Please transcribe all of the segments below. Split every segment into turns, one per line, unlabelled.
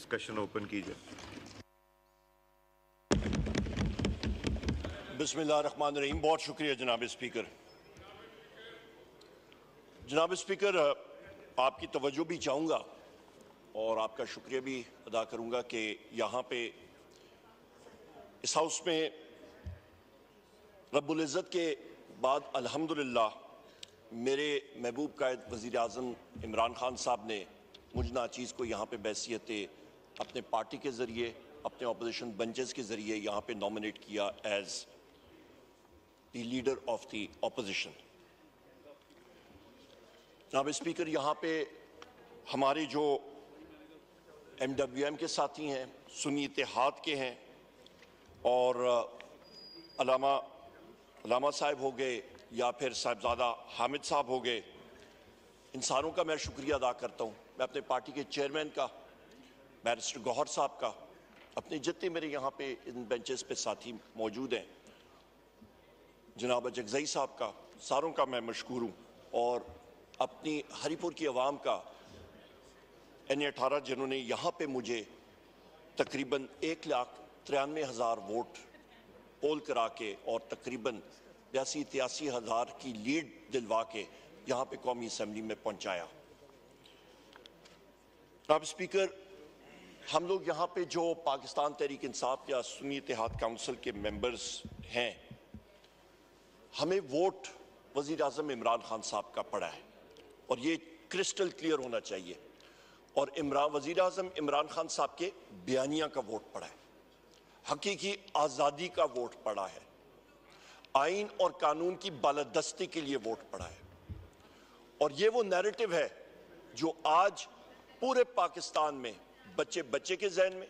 Discussion open की जाए।
बिस्मिल्लाहिर्रहमानिर्रहीम। बहुत शुक्रिया जनाब स्पीकर। जनाब स्पीकर, आपकी तवज्जो भी चाहूँगा और आपका शुक्रिया भी अदा करूँगा कि यहाँ पे इस हाउस में रब्बुल इज़्ज़त के बाद अल्हम्दुलिल्लाह मेरे महबूब कायद वज़ीर आज़म इमरान खान साहब ने मुझ नाचीज़ को यहाँ पे बैसियत अपने पार्टी के ज़रिए, अपने अपोजिशन बेंचेस के ज़रिए यहाँ पे नॉमिनेट किया as the leader of the opposition. जनाब स्पीकर, यहाँ पे हमारे जो MWM के साथी हैं, सुन्नी इत्तेहाद के हैं और अलामा साहब हो गए या फिर साहिबजादा हामिद साहब हो गए, इन सारों का मैं शुक्रिया अदा करता हूँ। मैं अपने पार्टी के चेयरमैन का, बैरिस्टर गौहर साहब का, अपने जितने मेरे यहाँ पे इन बेंचेस पे साथी मौजूद हैं, जनाब जगज़ई साहब का, सारों का मैं मशकूर हूँ। और अपनी हरीपुर की आवाम का, N18 जिन्होंने यहाँ पे मुझे तकरीबन 1,93,000 वोट पोल करा के और तकरीबन 82-83 हज़ार की लीड दिलवा के यहाँ पे कौमी असम्बली में पहुँचाया। जनाब स्पीकर, हम लोग यहाँ पे जो पाकिस्तान तहरीक इंसाफ या सुन्नी इत्तेहाद काउंसिल के मेंबर्स हैं, हमें वोट वज़ीर आज़म इमरान खान साहब का पड़ा है और ये क्रिस्टल क्लियर होना चाहिए। और वज़ीर आज़म इमरान खान साहब के बयानिया का वोट पड़ा है, हकीकी आज़ादी का वोट पड़ा है, आइन और कानून की बालादस्ती के लिए वोट पड़ा है। और ये वो नैरेटिव है जो आज पूरे पाकिस्तान में बच्चे बच्चे के जहन में,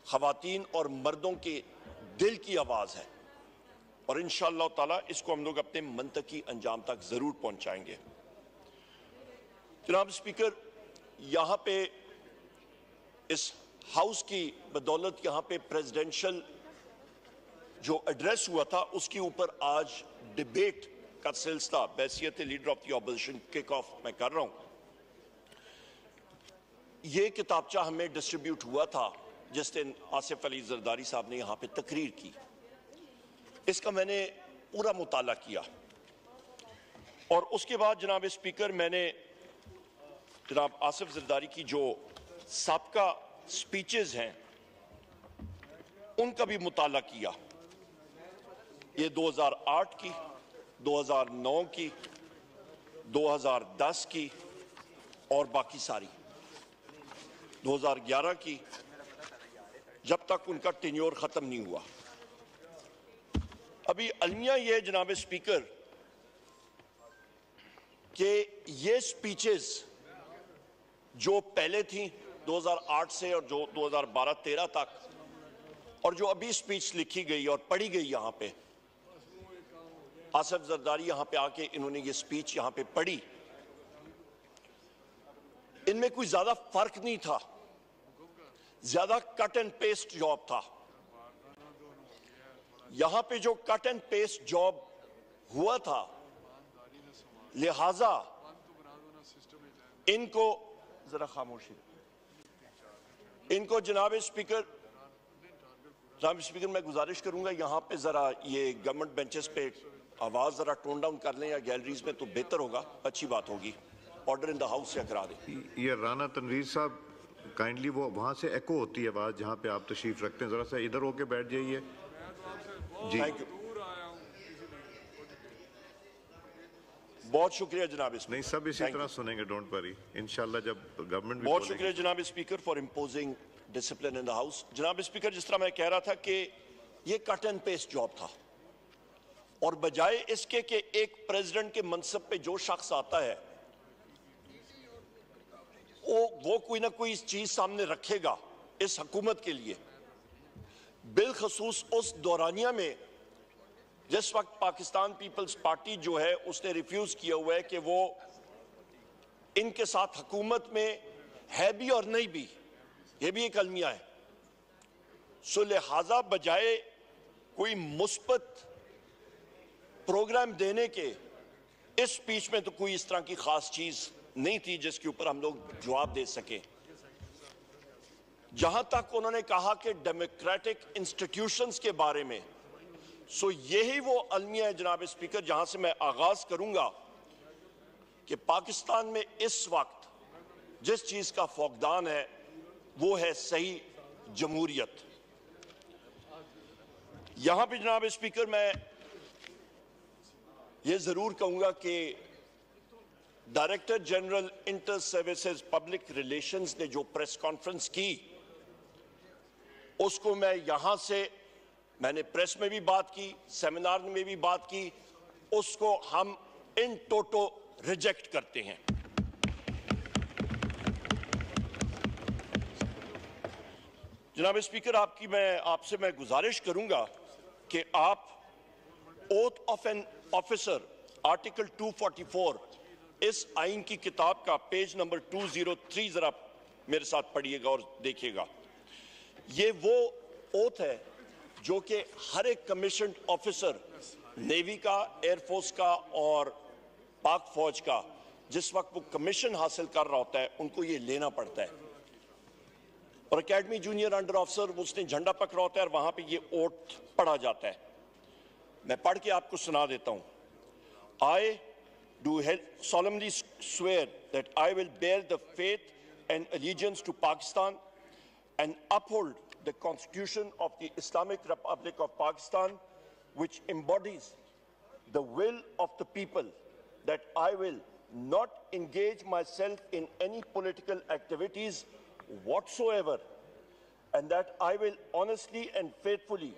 ख़वातीन और मर्दों के दिल की आवाज़ है और इंशाअल्लाह ताला इसको हम लोग अपने मंतकी अंजाम तक ज़रूर पहुंचाएंगे। जनाब स्पीकर, यहाँ पे इस हाउस की बदौलत यहाँ पे प्रेसिडेंशियल जो एड्रेस हुआ था उसके ऊपर आज डिबेट का सिलसिला बैसियत leader of the opposition kick off मैं कर रहा हूँ। ये किताबचा हमें डिस्ट्रीब्यूट हुआ था जिस दिन आसिफ अली जरदारी साहब ने यहाँ पे तकरीर की। इसका मैंने पूरा मुताला किया और उसके बाद जनाब स्पीकर मैंने जनाब आसिफ जरदारी की जो साबका स्पीचेस हैं उनका भी मुताला किया। ये 2008 की, 2009 की, 2010 की और बाकी सारी 2011 की, जब तक उनका टेन्योर खत्म नहीं हुआ। अभी अलमिया ये जनाब स्पीकर कि ये स्पीचेस जो पहले थी 2008 से और जो 2012-13 तक और जो अभी स्पीच लिखी गई और पढ़ी गई यहाँ पे, आसिफ जरदारी यहाँ पे आके इन्होंने ये स्पीच यहाँ पे पढ़ी, इनमें कोई ज्यादा फर्क नहीं था, ज्यादा कट एंड पेस्ट जॉब था। यहां पे जो कट एंड पेस्ट जॉब हुआ था, लिहाजा इनको जरा खामोशी, इनको जनाब स्पीकर मैं गुजारिश करूंगा यहां पे जरा ये गवर्नमेंट बेंचेस पे आवाज जरा टोन डाउन कर लें या गैलरीज में तो बेहतर होगा, अच्छी बात होगी। ऑर्डर इन द हाउस से करा दें।
ये राना तनवीर साहब काइंडली वो वहाँ से एको होती है आवाज़ जहाँ पे आप तशरीफ रखते हैं, ज़रा सा इधर होके बैठ जाइए जी।
थैंक यू, बहुत शुक्रिया जनाब।
नहीं, सब इसी तरह सुनेंगे, डोंट वरी, इंशाल्लाह जब गवर्नमेंट भी
बहुत शुक्रिया जनाब speaker for imposing discipline in the house. जनाब स्पीकर, जिस तरह मैं कह रहा था कि ये कट एंड पेस्ट जॉब था और बजाय इसके कि एक प्रेसिडेंट के मनसब पे जो शख्स आता है वो कोई ना कोई चीज सामने रखेगा इस हुकूमत के लिए, बिलखसूस उस दौरानिया में जिस वक्त पाकिस्तान पीपल्स पार्टी जो है उसने रिफ्यूज किया हुआ है कि वो इनके साथ हुकूमत में है भी और नहीं भी, ये भी एक अलमिया है। सो लिहाजा बजाय कोई मुस्बत प्रोग्राम देने के इस स्पीच में तो कोई इस तरह की खास चीज नहीं थी जिसके ऊपर हम लोग जवाब दे सके। जहां तक उन्होंने कहा कि डेमोक्रेटिक इंस्टीट्यूशंस के बारे में, सो यही वो अलमिया है जनाब स्पीकर जहां से मैं आगाज करूंगा कि पाकिस्तान में इस वक्त जिस चीज का फौकदान है वो है सही जमहूरियत। यहां पे जनाब स्पीकर मैं ये जरूर कहूंगा कि director general inter services public relations ने जो प्रेस कॉन्फ्रेंस की उसको मैं यहां से, मैंने प्रेस में भी बात की, सेमिनार में भी बात की, उसको हम इन टोटो रिजेक्ट करते हैं। जनाब स्पीकर आपसे मैं गुजारिश करूंगा कि आप oath of an officer article 244 इस आइन की किताब का पेज नंबर 203 जरा मेरे साथ पढ़िएगा और देखिएगा। ये वो ओथ है जो कि हर एक कमीशन ऑफिसर नेवी का, एयरफोर्स का और पाक फौज का जिस वक्त वो कमीशन हासिल कर रहा होता है उनको ये लेना पड़ता है। और एकेडमी जूनियर अंडर ऑफिसर उसने झंडा पकड़ा होता है और वहां पे ये ओथ पढ़ा जाता है। मैं पढ़ के आपको सुना देता हूं। I do solemnly swear that I will bear the faith and allegiance to Pakistan and uphold the Constitution of the Islamic Republic of Pakistan, which embodies the will of the people, that I will not engage myself in any political activities whatsoever, and that I will honestly and faithfully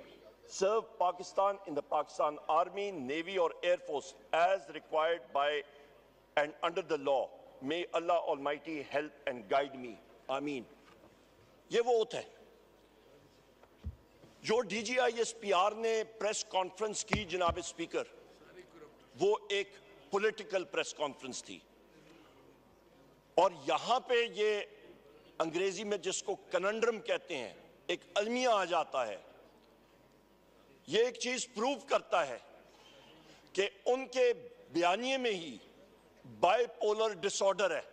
serve Pakistan in the Pakistan Army, Navy or Air Force as required by and under the law. May Allah Almighty help and guide me. Ameen. ये वो oath है जो DGISPR ने press conference की जनाब speaker, वो एक political press conference थी। और यहां पे ये अंग्रेजी में जिसको कनंड्रम कहते हैं, एक अलमिया आ जाता है। ये एक चीज प्रूव करता है कि उनके बयानिए में ही बाइपोलर डिसऑर्डर है।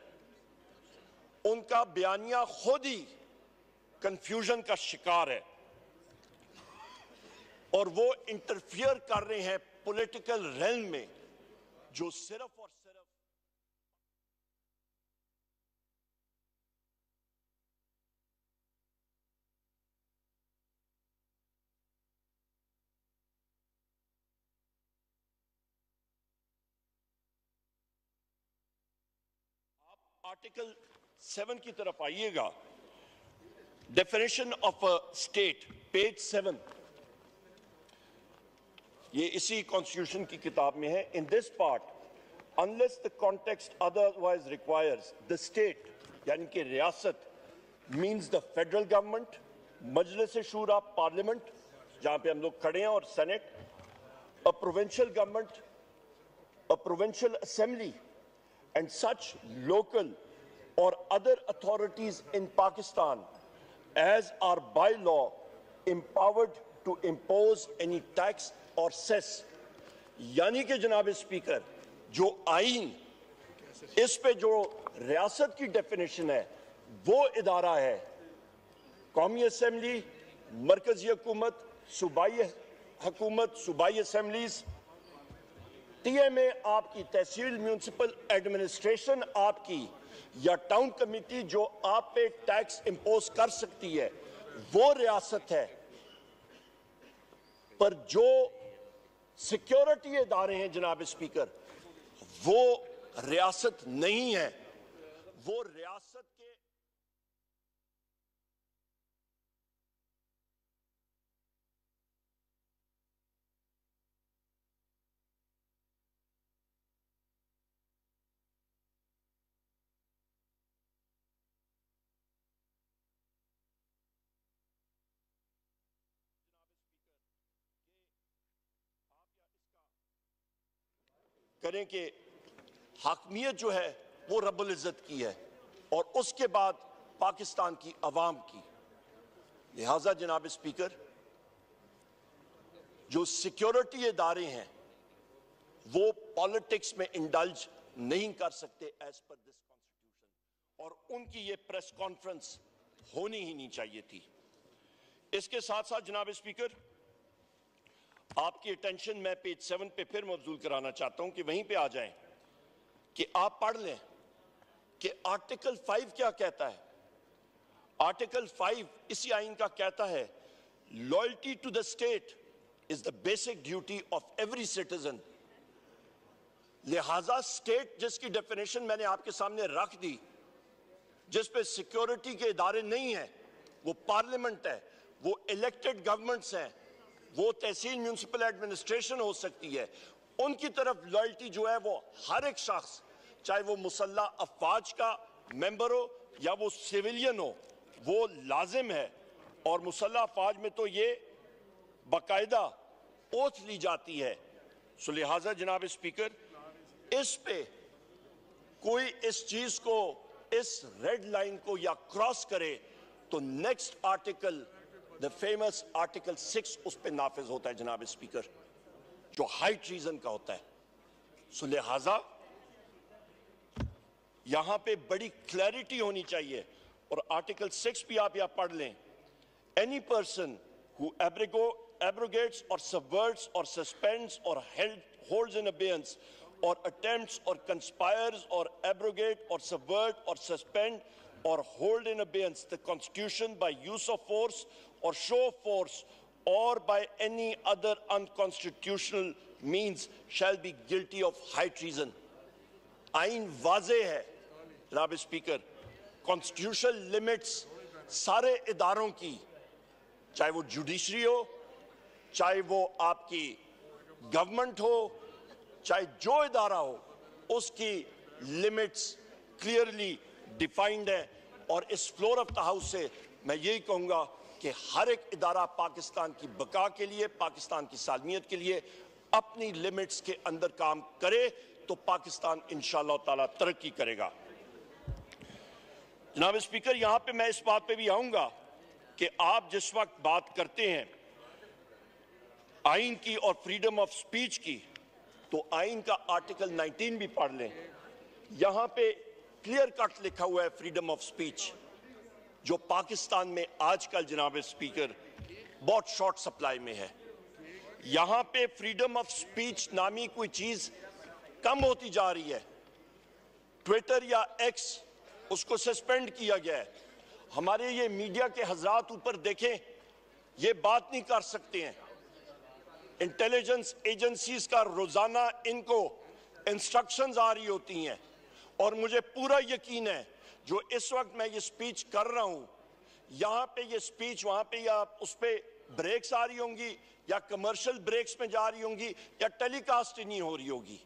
उनका बयानिया खुद ही कंफ्यूजन का शिकार है और वो इंटरफियर कर रहे हैं पॉलिटिकल रेल्म में, जो सिर्फ और सिर्फ आर्टिकल 7 की तरफ आइएगा। Definition of a state, page 7, ये इसी कॉन्स्टिट्यूशन की किताब में है। In this part, unless the context otherwise requires, the state यानी कि रियासत means the federal government, Majlis Shura parliament जहां पे हम लोग खड़े हैं और senate, a provincial government, a provincial assembly and such local or other authorities in Pakistan as are by law empowered to impose any tax or cess। यानी कि जनाब स्पीकर, जो आइन इस पे जो रियासत की डेफिनेशन है वो इदारा है कौमी असेंबली, मरकजी हुकूमत, सूबाई हुकूमत, सूबाई असेंबलीज, टीएमए आपकी तहसील, म्यूनिसिपल एडमिनिस्ट्रेशन आपकी, या टाउन कमेटी जो आप पे टैक्स इंपोज कर सकती है वो रियासत है। पर जो सिक्योरिटी इदारे हैं जनाब स्पीकर, वो रियासत नहीं है, वो रियासत के करें कि हाकमियत जो है वो रब्बुल इज्जत की है और उसके बाद पाकिस्तान की अवाम की। लिहाजा जनाब स्पीकर, जो सिक्योरिटी इदारे हैं वो पॉलिटिक्स में इंडल्ज नहीं कर सकते एज पर दिस कॉन्स्टिट्यूशन। और उनकी ये प्रेस कॉन्फ्रेंस होनी ही नहीं चाहिए थी। इसके साथ साथ जनाब स्पीकर, आपकी अटेंशन मैं पेज 7 पे फिर मबजूल कराना चाहता हूं कि वहीं पे आ जाएं कि आप पढ़ लें कि आर्टिकल 5 क्या कहता है। आर्टिकल 5 इसी आइन का कहता है, loyalty to the state is the basic duty of every citizen. लिहाजा स्टेट जिसकी डेफिनेशन मैंने आपके सामने रख दी, जिस पे सिक्योरिटी के इदारे नहीं है, वो पार्लियामेंट है, वो इलेक्टेड गवर्नमेंट्स हैं, वो तहसील म्यूनिसिपल एडमिनिस्ट्रेशन हो सकती है, उनकी तरफ लॉयल्टी जो है वो हर एक शख्स, चाहे वो मुसल्ला अफवाज का मेंबर हो या वो सिविलियन हो, वो लाजिम है। और मुसल्ला अफवाज में तो ये बाकायदा ओथ ली जाती है। सो लिहाजा जनाब स्पीकर, इस पे कोई इस चीज को, इस रेड लाइन को या क्रॉस करे तो next article, the famous article 6 उस पे नाफिज होता है जनाब स्पीकर, जो हाई ट्रीजन का होता है। सो लिहाजा यहां पे बड़ी क्लैरिटी होनी चाहिए। और आर्टिकल 6 भी आप यहां पढ़ लें, any person who abrogates or subverts or suspends or holds in abeyance or attempts or conspires or abrogate or subvert or suspend or hold in abeyance the Constitution by use of force or show of force or by any other unconstitutional means shall be guilty of high treason. आइन वाज़े है जनाब speaker, constitutional limits सारे इदारों की, चाहे वो judiciary हो, चाहे वो आपकी गवर्नमेंट हो, चाहे जो इदारा हो, उसकी लिमिट्स क्लियरली डिफाइंड है। और इस फ्लोर ऑफ द हाउस से मैं यही कहूंगा कि हर एक इदारा पाकिस्तान की बका के लिए, पाकिस्तान की सालमियत के लिए अपनी लिमिट्स के अंदर काम करे तो पाकिस्तान इंशाअल्लाह ताला तरक्की करेगा। जनाब स्पीकर, यहां पे मैं इस बात पे भी आऊंगा कि आप जिस वक्त बात करते हैं आइन की और फ्रीडम ऑफ स्पीच की, तो आइन का आर्टिकल 19 भी पढ़ लें। यहां पे क्लियर कट लिखा हुआ है फ्रीडम ऑफ स्पीच, जो पाकिस्तान में आजकल जनाब स्पीकर बहुत शॉर्ट सप्लाई में है। यहां पे फ्रीडम ऑफ स्पीच नामी कोई चीज कम होती जा रही है। ट्विटर या एक्स, उसको सस्पेंड किया गया है। हमारे ये मीडिया के हजरात ऊपर देखें, ये बात नहीं कर सकते हैं। इंटेलिजेंस एजेंसीज का रोजाना इनको इंस्ट्रक्शंस आ रही होती हैं, और मुझे पूरा यकीन है जो इस वक्त मैं ये स्पीच कर रहा हूं, यहां पे ये स्पीच वहां पे या उस पे ब्रेक्स आ रही होंगी या कमर्शियल ब्रेक्स में जा रही होंगी या टेलीकास्ट ही नहीं हो रही होगी।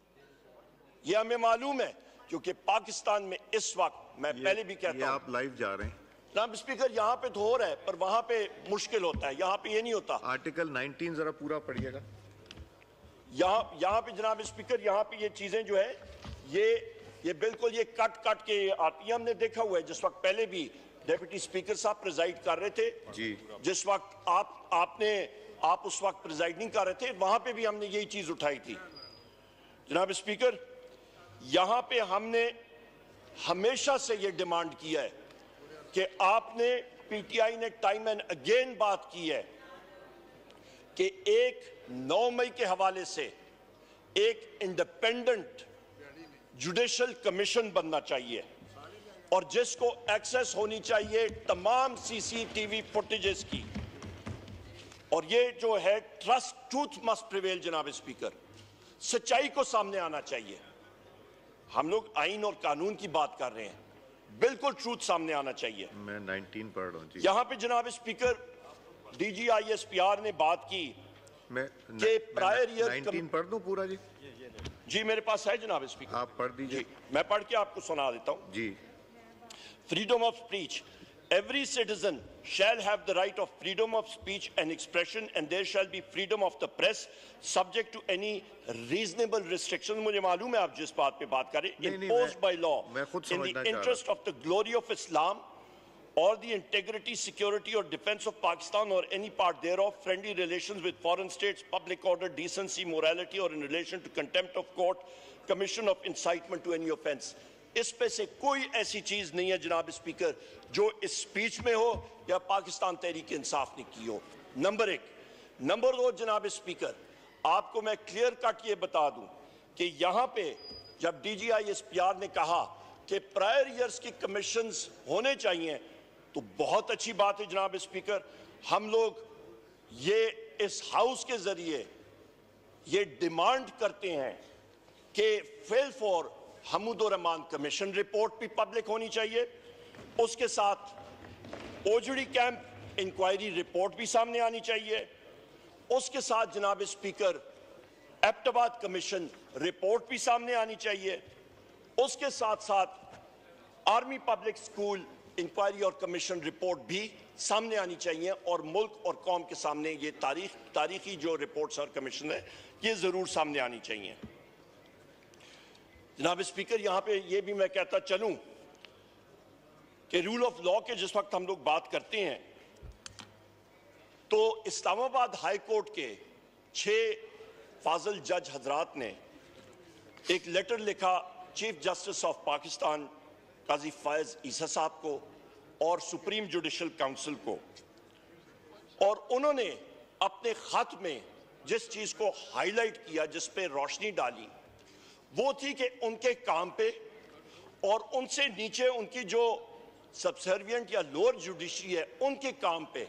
ये हमें मालूम है, क्योंकि पाकिस्तान में इस वक्त, मैं पहले भी कहता हूं,
आप लाइव जा रहे हैं
जनाब स्पीकर, यहाँ पे तो हो रहा है पर वहां पे मुश्किल होता है, यहाँ पे ये नहीं होता।
आर्टिकल 19 जरा पूरा पढ़िएगा।
यहाँ पे जनाब स्पीकर, यहाँ पे ये चीजें जो है ये बिल्कुल ये कट के आती है। हमने देखा हुआ है, जिस वक्त पहले भी डेप्यूटी स्पीकर साहब प्रिजाइड कर रहे थे जी, जिस वक्त आप उस वक्त प्रिजाइड नहीं कर रहे थे, वहां पे भी हमने यही चीज उठाई थी। जनाब स्पीकर, यहां पे हमने हमेशा से ये डिमांड किया है कि आपने, पीटीआई ने टाइम एंड अगेन बात की है कि 9 मई के हवाले से एक इंडिपेंडेंट जुडिशल कमीशन बनना चाहिए और जिसको एक्सेस होनी चाहिए तमाम सीसीटीवी फुटेजेस की। और ये जो है ट्रूथ मस्ट प्रिवेल जनाब स्पीकर, सच्चाई को सामने आना चाहिए। हम लोग आइन और कानून की बात कर रहे हैं, बिल्कुल ट्रूथ सामने आना चाहिए।
मैं 19 पढ़ रहा हूं जी।
यहां पे जनाब स्पीकर DGISPR ने बात की कि प्रायर ईयर
19 पढ़ दूं पूरा जी?
जी मेरे पास है जनाब स्पीकर,
आप पढ़ दीजिए।
मैं पढ़ के आपको सुना देता हूं
जी।
Freedom of speech. Every citizen shall have the right of freedom of speech and expression, and there shall be freedom of the press, subject to any reasonable restrictions. मुझे मालूम है आप जिस बात पे बात करें, imposed by law in the interest of the glory of Islam or the integrity, security or defense of Pakistan or any part thereof, friendly relations with foreign states, public order, decency, morality, or in relation to contempt of court, commission of incitement to any offense. इस पे से कोई ऐसी चीज नहीं है जनाब speaker जो इस स्पीच में हो या पाकिस्तान तहरीक इंसाफ ने की हो। नंबर एक। नंबर दो, जनाब स्पीकर, आपको मैं क्लियर कट ये बता दूं कि यहां पे जब DGI-SPR ने कहा कि प्रायर ईयर्स की कमीशंस होने चाहिए, तो बहुत अच्छी बात है जनाब स्पीकर। हम लोग ये इस हाउस के जरिए ये डिमांड करते हैं कि fail for Hamoodur Rahman commission report भी पब्लिक होनी चाहिए, उसके साथ ओजड़ी कैंप इंक्वायरी रिपोर्ट भी सामने आनी चाहिए, उसके साथ जनाब स्पीकर एबटाबाद कमीशन रिपोर्ट भी सामने आनी चाहिए, उसके साथ साथ आर्मी पब्लिक स्कूल इंक्वायरी और कमीशन रिपोर्ट भी सामने आनी चाहिए, और मुल्क और कौम के सामने ये तारीखी जो रिपोर्ट्स और कमीशन है ये जरूर सामने आनी चाहिए। जनाब स्पीकर, यहां पे ये भी मैं कहता चलूं कि रूल ऑफ लॉ के जिस वक्त हम लोग बात करते हैं तो इस्लामाबाद हाई कोर्ट के 6 फाजल जज हजरात ने एक लेटर लिखा चीफ जस्टिस ऑफ पाकिस्तान काजी फायज ईसा साहब को और सुप्रीम जुडिशल काउंसिल को, और उन्होंने अपने खत में जिस चीज को हाईलाइट किया, जिस पे रोशनी डाली, वो थी कि उनके काम पे और उनसे नीचे उनकी जो सबसर्विएंट या लोअर जुडिशरी है उनके काम पे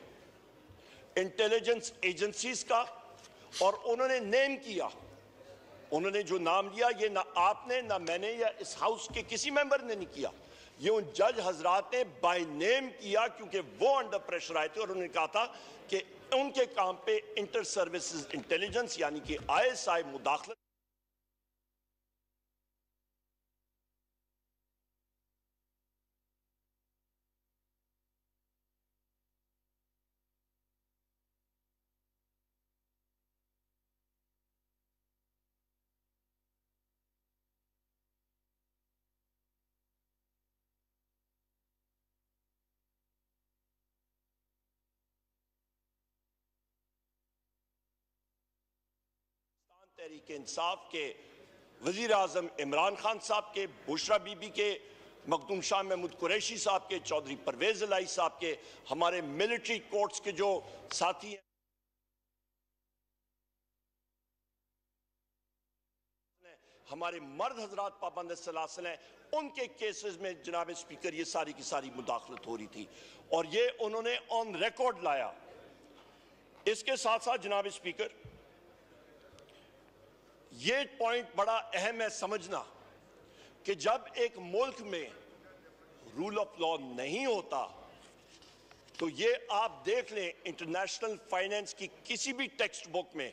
इंटेलिजेंस एजेंसीज का, और उन्होंने नेम किया, उन्होंने जो नाम लिया ये ना आपने ना मैंने या इस हाउस के किसी मेंबर ने नहीं किया, ये उन जज हजरात ने बाय नेम किया, क्योंकि वो अंडर प्रेशर आए थे और उन्होंने कहा था कि उनके काम पे इंटर सर्विसेज इंटेलिजेंस यानी कि ISI मुदाखलत तहरीक इंसाफ के वजीर आजम इमरान खान साहब के, बुशरा बीबी के, मखदूम शाह महमूद कुरैशी साहब के, चौधरी परवेज इलाही साहब के, हमारे मिलिट्री कोर्ट्स के जो साथी हैं, हमारे मर्द हजरात पाबंद सलासल हैं, उनके केसेस में जनाब स्पीकर ये सारी की सारी मुदाखलत हो रही थी और ये उन्होंने ऑन रिकॉर्ड लाया। इसके साथ साथ जनाब स्पीकर ये पॉइंट बड़ा अहम है समझना कि जब एक मुल्क में रूल ऑफ लॉ नहीं होता तो ये आप देख लें, इंटरनेशनल फाइनेंस की किसी भी टेक्स्ट बुक में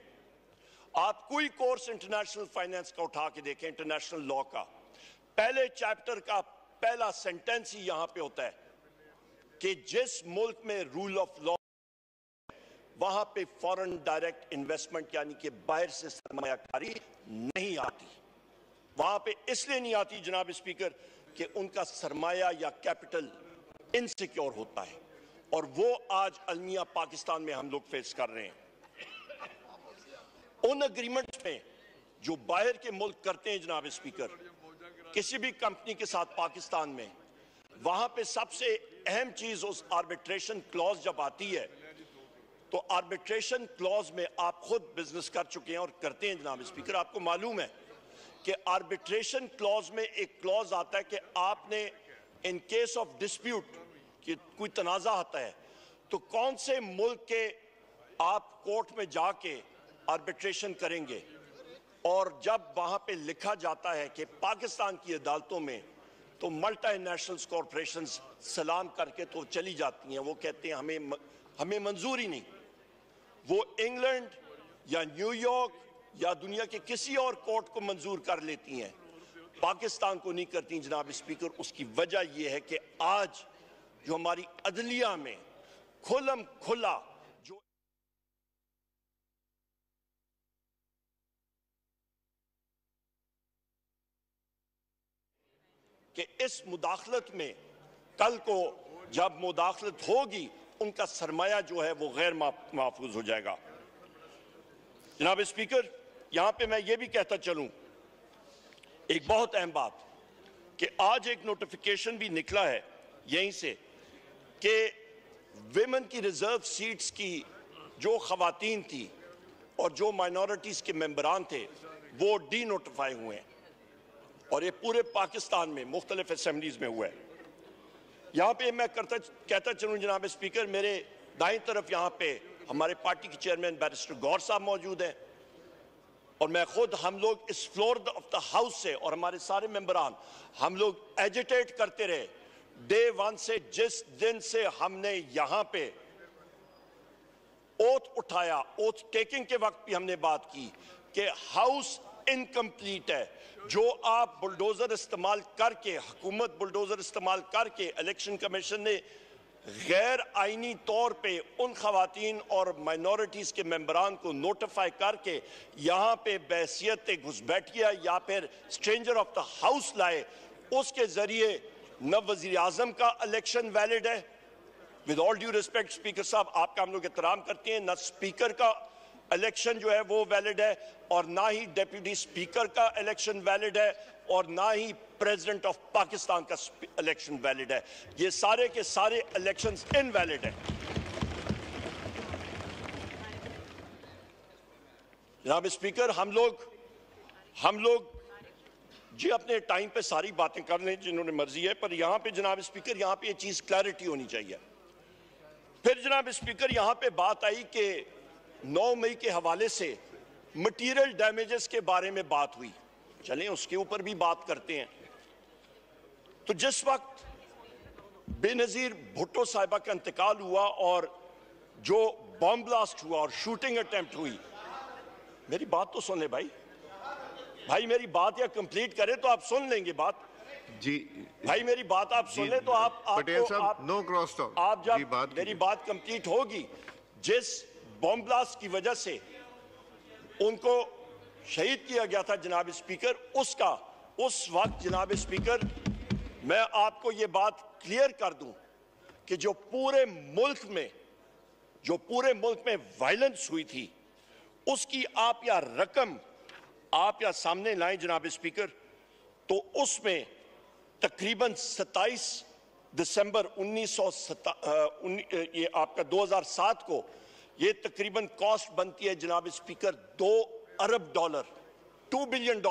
आप कोई कोर्स इंटरनेशनल फाइनेंस का उठा के देखें, इंटरनेशनल लॉ का पहले चैप्टर का पहला सेंटेंस ही यहां पे होता है कि जिस मुल्क में रूल ऑफ लॉ वहां पे फॉरेन डायरेक्ट इन्वेस्टमेंट यानी कि बाहर से सरमायाकारी नहीं आती। वहां पे इसलिए नहीं आती जनाब स्पीकर कि उनका सरमाया या कैपिटल इनसिक्योर होता है, और वो आज अलमिया पाकिस्तान में हम लोग फेस कर रहे हैं। उन एग्रीमेंट्स में जो बाहर के मुल्क करते हैं जनाब स्पीकर किसी भी कंपनी के साथ पाकिस्तान में, वहां पे सबसे अहम चीज उस आर्बिट्रेशन क्लॉज जब आती है तो आर्बिट्रेशन क्लॉज में आप खुद बिजनेस कर चुके हैं और करते हैं जनाब स्पीकर, आपको मालूम है कि आर्बिट्रेशन क्लॉज में एक क्लॉज आता है कि आपने इन केस ऑफ डिस्प्यूट कि कोई तनाजा आता है तो कौन से मुल्क के आप कोर्ट में जाके आर्बिट्रेशन करेंगे, और जब वहां पे लिखा जाता है कि पाकिस्तान की अदालतों में तो मल्टीनेशनल कॉरपोरेशंस सलाम करके तो चली जाती हैं, वो कहते हैं हमें मंजूर ही नहीं। वो इंग्लैंड या न्यूयॉर्क या दुनिया के किसी और कोर्ट को मंजूर कर लेती हैं, पाकिस्तान को नहीं करती जनाब स्पीकर। उसकी वजह यह है कि आज जो हमारी अदलिया में खुलम खुला जो कि इस मुदाखलत में कल को जब मुदाखलत होगी उनका सरमाया जो है वो गैर महफूज हो जाएगा। जनाब स्पीकर, यहां पे मैं ये भी कहता चलूं एक बहुत अहम बात कि आज एक नोटिफिकेशन भी निकला है यहीं से कि विमेन की रिजर्व सीट्स की जो खवातीन थी और जो माइनॉरिटीज के मेंबरान थे वो डी नोटिफाई हुए हैं और ये पूरे पाकिस्तान में मुख्तलिफ असेंबलीज में हुआ है। यहाँ पे मैं कहता चलूँ जनाब स्पीकर, मेरे दाईं तरफ यहाँ पे हमारे पार्टी के चेयरमैन बैरिस्टर गौर साहब मौजूद हैं और मैं खुद, हम लोग इस फ्लोर ऑफ द हाउस से और हमारे सारे मेंबरान हम लोग एजिटेट करते रहे डे वन से। जिस दिन से हमने यहाँ पे ओथ उठाया, ओथ टेकिंग के वक्त भी हमने बात की कि हाउस इनकम्प्लीट है, जो आप बुलडोजर इस्तेमाल करके, हुकूमत बुलडोजर इस्तेमाल करके, इलेक्शन कमीशन ने गैर आईनी तौर पे उन खवातीन और माइनॉरिटीज के मेंबरान को नोटिफाई करके यहाँ पे बैसियत घुसबैठिया या फिर स्ट्रेंजर ऑफ द हाउस लाए, उसके जरिए न वजीर आजम का इलेक्शन वैलिड है, with all due respect speaker साहब आपका हम लोग एहतराम करते हैं, न स्पीकर का इलेक्शन जो है वो वैलिड है और ना ही डेप्यूटी स्पीकर का इलेक्शन वैलिड है और ना ही प्रेसिडेंट ऑफ पाकिस्तान का इलेक्शन वैलिड है। ये सारे के सारे इलेक्शंस इनवैलिड है। जनाब स्पीकर, हम लोग जी अपने टाइम पे सारी बातें कर लें जिन्होंने मर्जी है, पर यहां पे जनाब स्पीकर, यहां पे ये चीज क्लैरिटी होनी चाहिए। फिर जनाब स्पीकर यहां पे बात आई कि 9 मई के हवाले से मटीरियल डैमेजेस के बारे में बात हुई, चलें उसके ऊपर भी बात करते हैं। तो जिस वक्त बेनजीर भुट्टो साहिबा का इंतकाल हुआ और जो बॉम्ब ब्लास्ट हुआ और शूटिंग अटेम्प्ट हुई, मेरी बात तो सुन ले भाई, मेरी बात या कंप्लीट करें तो आप सुन लेंगे बात
जी
भाई, मेरी बात आप सुन ले तो आप
पटेल साहब नो क्रॉस टॉक,
आप जब मेरी बात कंप्लीट होगी, जिस बॉम्ब ब्लास्ट की वजह से उनको शहीद किया गया था जनाब स्पीकर, उसका उस वक्त जनाब स्पीकर मैं आपको ये बात क्लियर कर दूं कि जो पूरे मुल्क में वायलेंस हुई थी उसकी आप या रकम आप या सामने लाएं जनाब स्पीकर, तो उसमें तकरीबन 27 दिसंबर ये आपका 2007 को ये तकरीबन कॉस्ट बनती है जनाब स्पीकर $2 अरब, $2 बिलियन,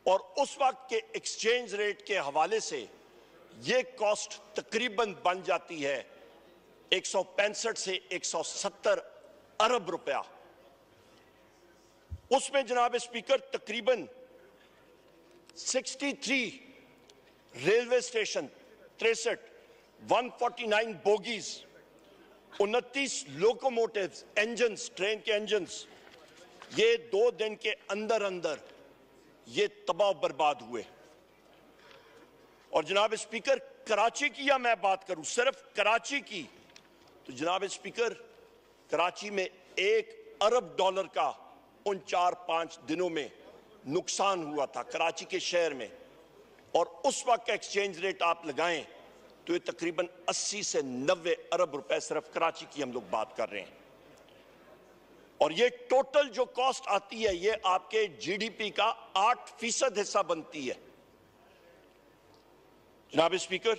और उस वक्त के एक्सचेंज रेट के हवाले से ये कॉस्ट तकरीबन बन जाती है 165 से 170 अरब रुपया। उसमें जनाब स्पीकर तकरीबन 63 railway station, 63 149 bogies, 29 locomotives, engines, train के इंजन्स, ये 2 दिन के अंदर अंदर ये तबाह बर्बाद हुए। और जनाब स्पीकर कराची की या मैं बात करूं सिर्फ कराची की, तो जनाब स्पीकर कराची में $1 अरब का उन 4-5 दिनों में नुकसान हुआ था कराची के शहर में, और उस वक्त का एक्सचेंज रेट आप लगाएं तो ये तकरीबन 80 से 90 अरब रुपए सिर्फ कराची की हम लोग बात कर रहे हैं। और ये टोटल जो कॉस्ट आती है ये आपके जीडीपी का 8% हिस्सा बनती है। जनाब स्पीकर,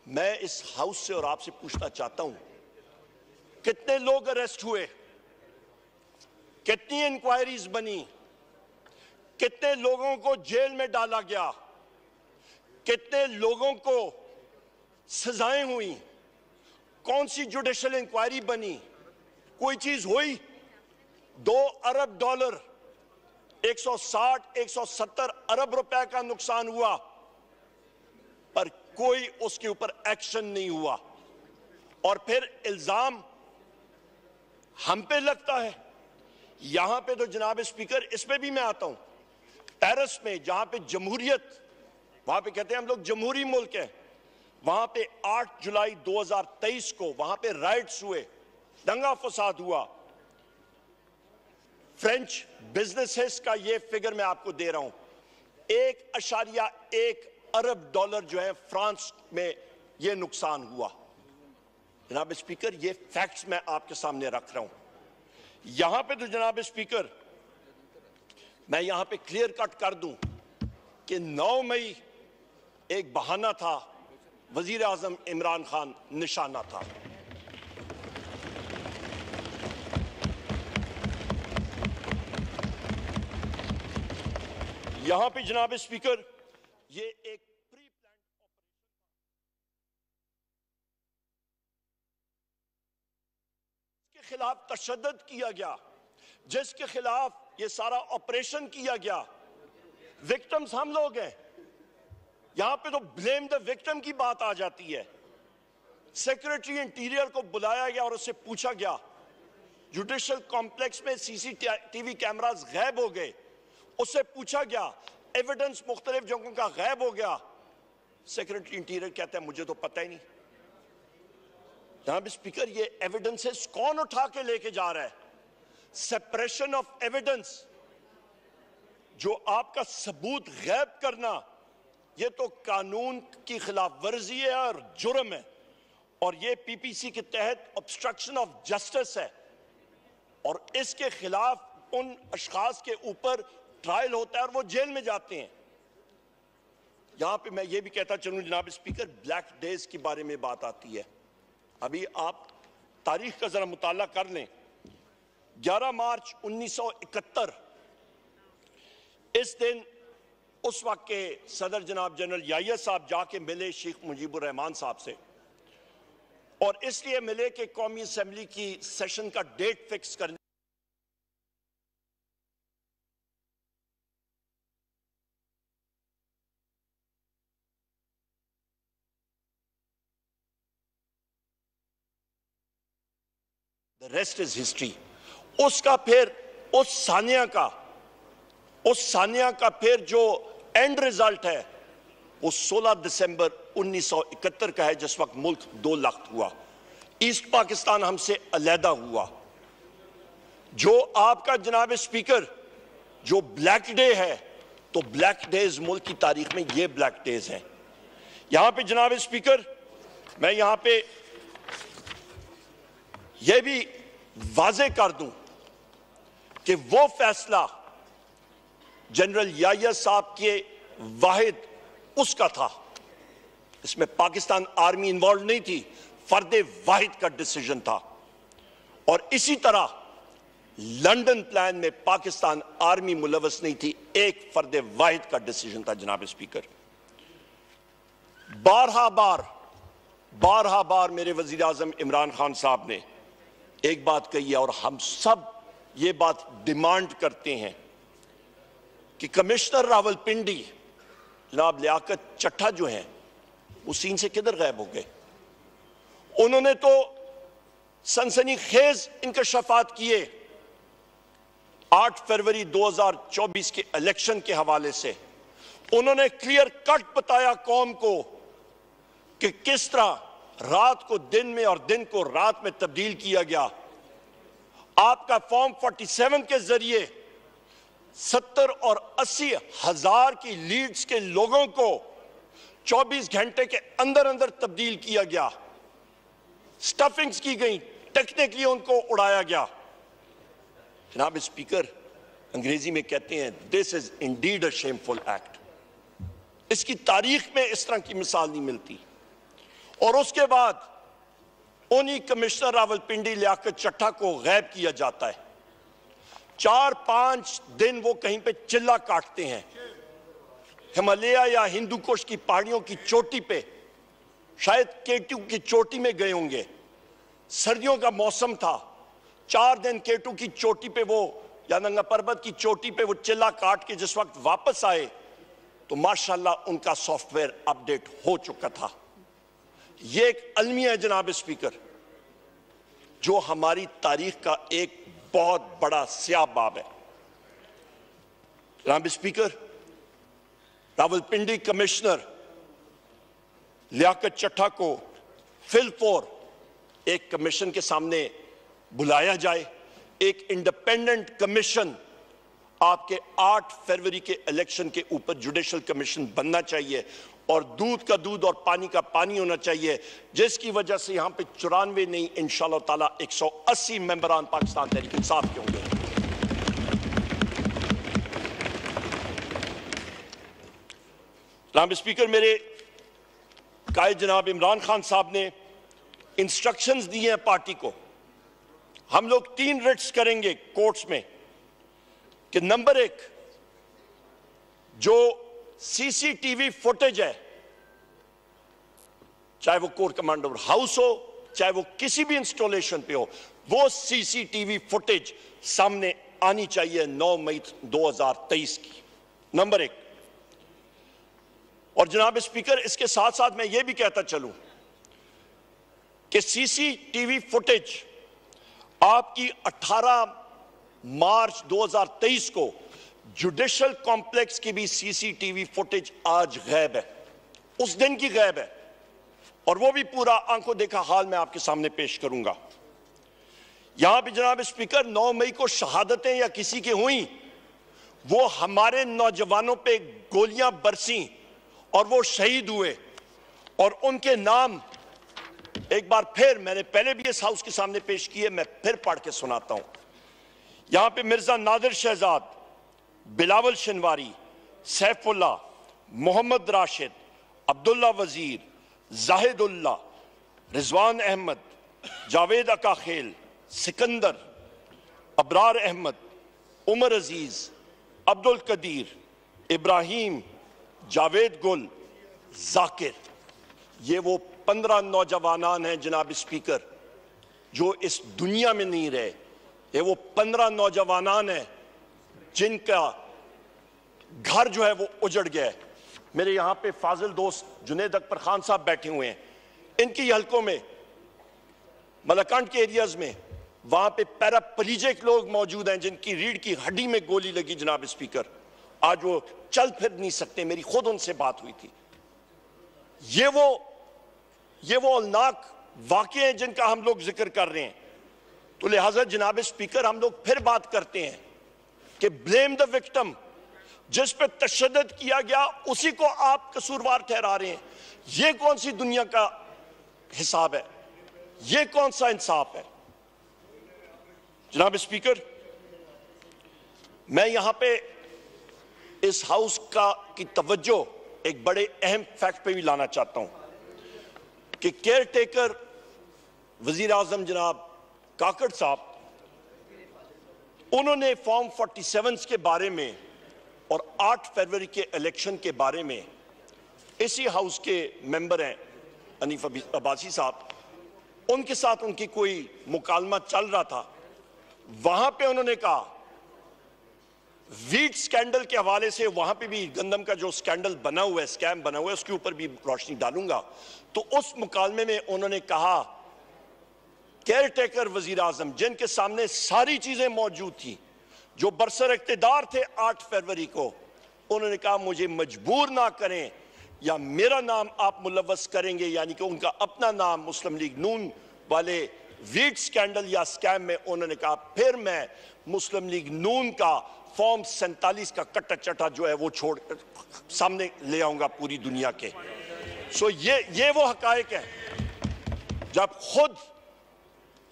मैं इस हाउस से और आपसे पूछना चाहता हूं, कितने लोग अरेस्ट हुए, कितनी इंक्वायरीज बनी, कितने लोगों को जेल में डाला गया, कितने लोगों को सजाएं हुई, कौन सी जुडिशियल इंक्वायरी बनी, कोई चीज हुई? $2 अरब, 160-170 अरब रुपए का नुकसान हुआ, पर कोई उसके ऊपर एक्शन नहीं हुआ। और फिर इल्जाम हम पे लगता है। यहां पे तो जनाब स्पीकर, इसमें भी मैं आता हूं, पेरिस में जहां पे जमहूरियत, वहां पे कहते हैं हम लोग जमहूरी मुल्क है, वहां पे 8 जुलाई 2023 को वहां पे राइट्स हुए, दंगा फसाद हुआ। फ्रेंच बिजनेसेस का ये फिगर मैं आपको दे रहा हूं, 1.1 अरब डॉलर जो है फ्रांस में ये नुकसान हुआ। जनाब स्पीकर, ये फैक्ट्स मैं आपके सामने रख रहा हूं। यहां पे तो जनाब स्पीकर मैं यहां पे क्लियर कट कर दूं कि 9 मई एक बहाना था, वजीर आजम इमरान खान निशाना था। यहां पे जनाब स्पीकर, ये एक प्री प्लान के खिलाफ तशद्दुद किया गया, जिसके खिलाफ ये सारा ऑपरेशन किया गया। विक्टिम्स हम लोग हैं। यहां पे तो ब्लेम द विक्टिम की बात आ जाती है। सेक्रेटरी इंटीरियर को बुलाया गया और उससे पूछा गया, जुडिशियल कॉम्प्लेक्स में सीसीटीवी कैमरास गायब हो गए, उससे पूछा गया, एविडेंस मुख्तलिफ जगहों का गायब हो गया। सेक्रेटरी इंटीरियर कहता है मुझे तो पता ही नहीं। जनाब स्पीकर, ये एविडेंसेस कौन उठा के लेके जा रहा है? सेपरेशन ऑफ एविडेंस, जो आपका सबूत गायब करना, ये तो कानून की खिलाफ वर्जी है और जुर्म है, और ये पीपीसी के तहत ऑब्स्ट्रक्शन ऑफ जस्टिस है, और इसके खिलाफ उन अशखास के ऊपर ट्रायल होता है और वो जेल में जाते हैं। यहां पे मैं ये भी कहता चलूं जनाब स्पीकर, ब्लैक डेज के बारे में बात आती है। अभी आप तारीख का जरा मुताला कर लें। 11 मार्च 1971, इस दिन उस वक्त के सदर जनाब जनरल याहिया साहब जाके मिले शेख मुजीबुर रहमान साहब से, और इसलिए मिले कि कौमी असेंबली की सेशन का डेट फिक्स करने। The rest is history. उसका फिर उस सानिया का फिर जो एंड रिजल्ट है वो 16 दिसंबर 1971 का है, जिस वक्त मुल्क 2 लाख हुआ, ईस्ट पाकिस्तान हमसे अलहदा हुआ। जो आपका जनाब स्पीकर जो ब्लैक डे है, तो ब्लैक डेज मुल्क की तारीख में ये ब्लैक डेज हैं। यहां पे जनाब स्पीकर, मैं यहां पे यह भी वाजे कर दूं कि वो फैसला जनरल याहिया साहब के वाहिद उसका था, इसमें पाकिस्तान आर्मी इन्वॉल्व नहीं थी, फर्दे वाहिद का डिसीजन था। और इसी तरह लंदन प्लान में पाकिस्तान आर्मी मुलवस नहीं थी, एक फर्दे वाहिद का डिसीजन था जनाब स्पीकर। बारहा बार मेरे वजीर आजम इमरान खान साहब ने एक बात कही है, और हम सब ये बात डिमांड करते हैं कि कमिश्नर रावलपिंडी जनाब लियाकत चट्टा जो हैं वो सीन से किधर गायब हो गए? उन्होंने तो सनसनीखेज इंकशाफात किए 8 फरवरी 2024 के इलेक्शन के हवाले से। उन्होंने क्लियर कट बताया कौम को कि किस तरह रात को दिन में और दिन को रात में तब्दील किया गया। आपका फॉर्म 47 के जरिए 70 और 80 हजार की लीड्स के लोगों को 24 घंटे के अंदर अंदर तब्दील किया गया, स्टफिंग्स की गई, टेक्निकली उनको उड़ाया गया। जनाब स्पीकर, अंग्रेजी में कहते हैं this is indeed a shameful act. इसकी तारीख में इस तरह की मिसाल नहीं मिलती। और उसके बाद उन्हीं कमिश्नर रावलपिंडी लियाकत चट्टा को गायब किया जाता है। 4-5 दिन वो कहीं पे चिल्ला काटते हैं, हिमालय या हिंदू कुश की पहाड़ियों की चोटी पे, शायद केटू की चोटी में गए होंगे। सर्दियों का मौसम था, 4 दिन केटू की चोटी पे वो या नंगा पर्वत की चोटी पे वो चिल्ला काट के जिस वक्त वापस आए तो माशाल्लाह उनका सॉफ्टवेयर अपडेट हो चुका था। ये एक अलमिया है जनाब स्पीकर, जो हमारी तारीख का एक बहुत बड़ा स्याह बाब है। जनाब स्पीकर, रावलपिंडी कमिश्नर लियाकत चट्टा को फिलफोर एक कमीशन के सामने बुलाया जाए। एक इंडिपेंडेंट कमीशन आपके 8 फरवरी के इलेक्शन के ऊपर जुडिशल कमीशन बनना चाहिए, और दूध का दूध और पानी का पानी होना चाहिए, जिसकी वजह से यहां पे 94 नहीं इंशाअल्लाह ताला 180 मेंबरान पाकिस्तान तहरीक इंसाफ के होंगे। जनाब स्पीकर, मेरे कायद जनाब इमरान खान साहब ने इंस्ट्रक्शंस दिए हैं पार्टी को। हम लोग 3 रिट्स करेंगे कोर्ट्स में कि नंबर 1, जो सीसीटीवी फुटेज है, चाहे वो कोर्ट कमांडर हाउस हो, चाहे वो किसी भी इंस्टॉलेशन पे हो, वो सीसीटीवी फुटेज सामने आनी चाहिए 9 मई 2023 की, नंबर 1। और जनाब स्पीकर, इसके साथ साथ मैं ये भी कहता चलूं कि सीसीटीवी फुटेज आपकी 18 मार्च 2023 को जुडिशल कॉम्प्लेक्स की भी सीसीटीवी फुटेज आज गायब है, उस दिन की गायब है, और वो भी पूरा आंखों देखा हाल मैं आपके सामने पेश करूंगा। यहां भी जनाब स्पीकर 9 मई को शहादतें या किसी की हुई, वो हमारे नौजवानों पे गोलियां बरसी और वो शहीद हुए, और उनके नाम एक बार फिर मैंने पहले भी इस हाउस के सामने पेश किए, मैं फिर पढ़ के सुनाता हूं। यहां पे मिर्जा नादिर शहजाद, बिलावल शनवारी, सैफुल्ला, मोहम्मद राशिद, अब्दुल्ला वजीर, जाहिदुल्ला, रिजवान अहमद, जावेद अकाखेल, सिकंदर, अबरार अहमद, उमर अजीज, अब्दुल कदीर, इब्राहिम, जावेद गुल, जाकिर, ये वो 15 नौजवान हैं जनाब स्पीकर जो इस दुनिया में नहीं रहे। ये वो 15 नौजवान हैं जिनका घर जो है वो उजड़ गया है। मेरे यहाँ पे फाजिल दोस्त जुनेद अकबर खान साहब बैठे हुए हैं, इनकी हलकों में मलकंड के एरियाज में वहां पे पैराप्लीजिक लोग मौजूद हैं जिनकी रीढ़ की हड्डी में गोली लगी जनाब स्पीकर, आज वो चल फिर नहीं सकते। मेरी खुद उनसे बात हुई थी। ये वो औलनाक वाक़े हैं जिनका हम लोग जिक्र कर रहे हैं। तो लिहाजा जनाब स्पीकर, हम लोग फिर बात करते हैं कि ब्लेम द विक्टिम, जिस पे तशद्दुद किया गया उसी को आप कसूरवार ठहरा रहे हैं। ये कौन सी दुनिया का हिसाब है? ये कौन सा इंसाफ है? जनाब स्पीकर, मैं यहां पे इस हाउस की तवज्जो एक बड़े अहम फैक्ट पे भी लाना चाहता हूं कि केयर टेकर वजीर आजम जनाब काकड़ साहब, उन्होंने फॉर्म 47 के बारे में और 8 फरवरी के इलेक्शन के बारे में, इसी हाउस के मेंबर हैं अनीफ अब्बासी साहब, उनके साथ उनकी कोई मुकालमा चल रहा था। वहां पे उन्होंने कहा वीट स्कैंडल के हवाले से, वहां पे भी गंदम का जो स्कैंडल बना हुआ है, स्कैम बना हुआ है, उसके ऊपर भी रोशनी डालूंगा। तो उस मुकालमे में उन्होंने कहा केयर टेकर वजीर आजम, जिनके सामने सारी चीजें मौजूद थी, जो बरसर इख्तिदार थे 8 फरवरी को, उन्होंने कहा मुझे मजबूर ना करें या मेरा नाम आप मुलव्वस करेंगे, यानी कि उनका अपना नाम मुस्लिम लीग नून वाले वीट स्कैंडल या स्कैम में, उन्होंने कहा फिर मैं मुस्लिम लीग नून का फॉर्म 47 का कट्टा चट्टा जो है वो छोड़ सामने ले आऊंगा पूरी दुनिया के। सो ये वो हकायक है जब खुद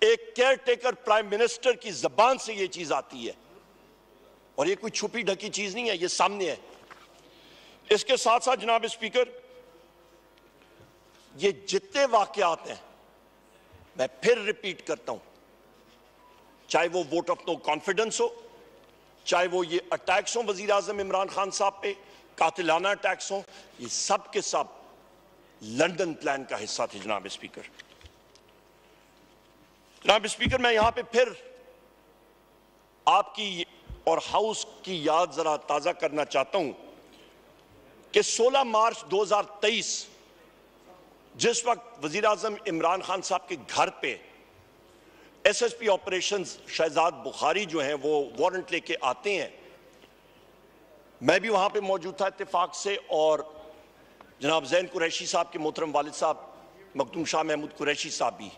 एक केयर टेकर प्राइम मिनिस्टर की जबान से ये चीज आती है, और ये कोई छुपी ढकी चीज नहीं है, ये सामने है। इसके साथ साथ जनाब स्पीकर, ये जितने वाकयात हैं, मैं फिर रिपीट करता हूं, चाहे वो वोट ऑफ नो कॉन्फिडेंस हो, चाहे वो ये अटैक्स हो वजीर आजम इमरान खान साहब पे, कातिलाना अटैक्स हो, ये सब के सब लंदन प्लान का हिस्सा थे जनाब स्पीकर। जनाब स्पीकर, मैं यहां पे फिर आपकी और हाउस की याद जरा ताजा करना चाहता हूं कि 16 मार्च 2023 जिस वक्त वजीर आजम इमरान खान साहब के घर पे एसएसपी ऑपरेशंस शहजाद बुखारी जो हैं वो वारंट लेके आते हैं, मैं भी वहां पे मौजूद था इत्तेफाक से, और जनाब जैन कुरैशी साहब के मोहतरम वालिद साहब मखदूम शाह महमूद कुरैशी साहब भी,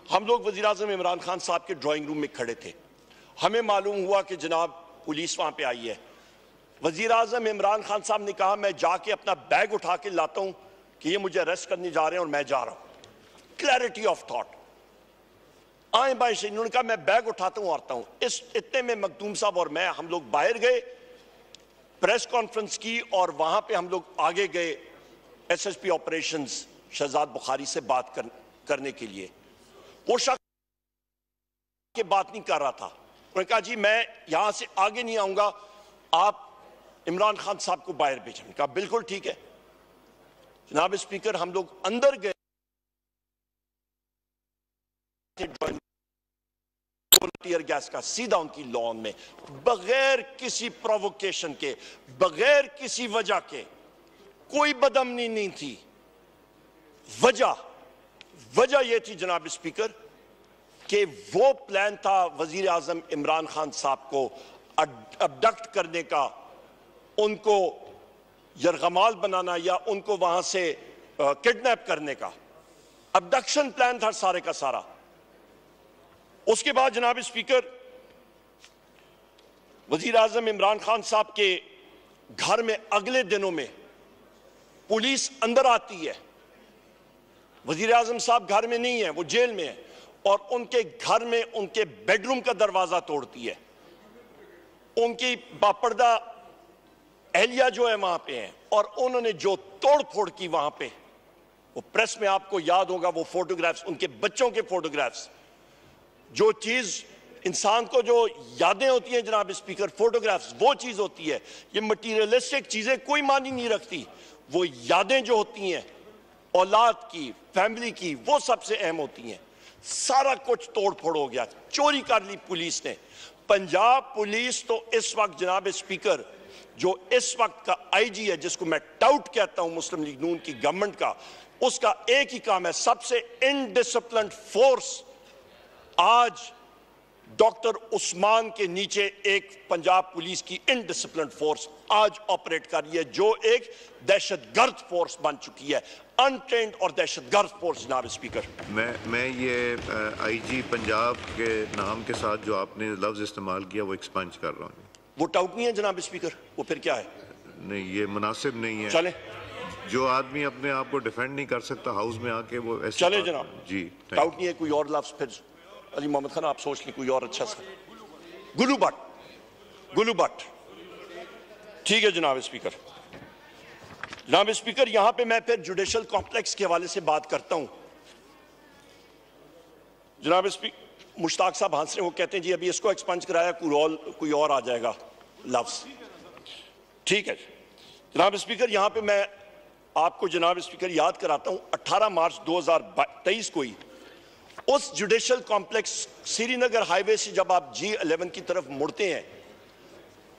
हम लोग वजीर आजम इमरान खान साहब के ड्राइंग रूम में खड़े थे। हमें मालूम हुआ कि जनाब पुलिस वहां पे आई है। वजीर आजम इमरान खान साहब ने कहा मैं जाके अपना बैग उठा के लाता हूं कि ये मुझे अरेस्ट करने जा रहे हैं और मैं जा रहा हूं। क्लैरिटी ऑफ थॉट, आए बाएं से इन्होंने कहा मैं बैग उठाता हूं आता हूं। इस इतने में मखदूम साहब और मैं, हम लोग बाहर गए, प्रेस कॉन्फ्रेंस की और वहां पे हम लोग आगे गए एसएसपी ऑपरेशंस शहजाद बुखारी से बात करने के लिए। वो शख्स के बात नहीं कर रहा था, उन्होंने कहा जी मैं यहां से आगे नहीं आऊंगा, आप इमरान खान साहब को बाहर भेजें। कहा बिल्कुल ठीक है। जनाब स्पीकर, हम लोग अंदर गए, टीयर गैस का सीधा उनकी लॉन में, बगैर किसी प्रोवोकेशन के, बगैर किसी वजह के, कोई बदअमनी नहीं थी। वजह यह थी जनाब स्पीकर कि वो प्लान था वजीर आजम इमरान खान साहब को अबडक्ट करने का, उनको यरगमाल बनाना या उनको वहां से किडनैप करने का। अबडक्शन प्लान था सारे का सारा। उसके बाद जनाब स्पीकर, वजीर आजम इमरान खान साहब के घर में अगले दिनों में पुलिस अंदर आती है। वजीर आजम साहब घर में नहीं है, वो जेल में है, और उनके घर में उनके बेडरूम का दरवाजा तोड़ती है। उनकी बापर्दा एहलिया जो है वहां पे है, और उन्होंने जो तोड़ फोड़ की वहां पे, वो प्रेस में आपको याद होगा वो फोटोग्राफ्स, उनके बच्चों के फोटोग्राफ्स। जो चीज इंसान को जो यादें होती हैं जनाब स्पीकर, फोटोग्राफ्स वो चीज होती है। ये मटीरियलिस्टिक चीजें कोई मानी नहीं रखती। वो यादें जो होती हैं औलाद की, फैमिली की, वो सबसे अहम होती हैं। सारा कुछ तोड़ फोड़ हो गया, चोरी कर ली पुलिस ने। पंजाब पुलिस तो इस वक्त जनाब स्पीकर, जो इस वक्त का आईजी है, जिसको मैं टाउट कहता हूं मुस्लिम लीग नून की गवर्नमेंट का, उसका एक ही काम है, सबसे इनडिसिप्लिन्ड फोर्स आज डॉक्टर उस्मान के नीचे एक पंजाब पुलिस की इनडिसिप्लिन्ड फोर्स आज ऑपरेट कर रही है, जो एक दहशतगर्द फोर्स बन चुकी है, अनट्रेन्ड और दहशतगर्द फोर्स जनाब स्पीकर।
मैं ये आईजी पंजाब के नाम के साथ जो आपने लफ्ज इस्तेमाल किया वो एक्सपंज कर रहा हूँ।
वो टाउट नहीं है जनाब स्पीकर, वो फिर क्या है?
नहीं, ये मुनासिब नहीं है।
चले,
जो आदमी अपने आप को डिफेंड नहीं कर सकता हाउस में आके, वो ऐसे
चले जनाब
जी।
टाउट नहीं है। कोई और लफ्ज फिर अली मोहम्मद खान आप सोच लें कोई और अच्छा सा। गुलू भट्ट, ठीक है जनाब स्पीकर। जनाब स्पीकर, यहां पे मैं फिर जुडिशल कॉम्प्लेक्स के हवाले से बात करता हूं। जनाब स्पीकर, मुश्ताक साहब हंस रहे, वो कहते हैं जी अभी इसको एक्सपंज कराया, कोई और आ जाएगा लफ्ज। ठीक है जनाब स्पीकर, यहां पे मैं आपको जनाब स्पीकर याद कराता हूं, 18 मार्च 2023 को ही उस जुडिशल कॉम्प्लेक्स श्रीनगर हाईवे से जब आप G11 की तरफ मुड़ते हैं,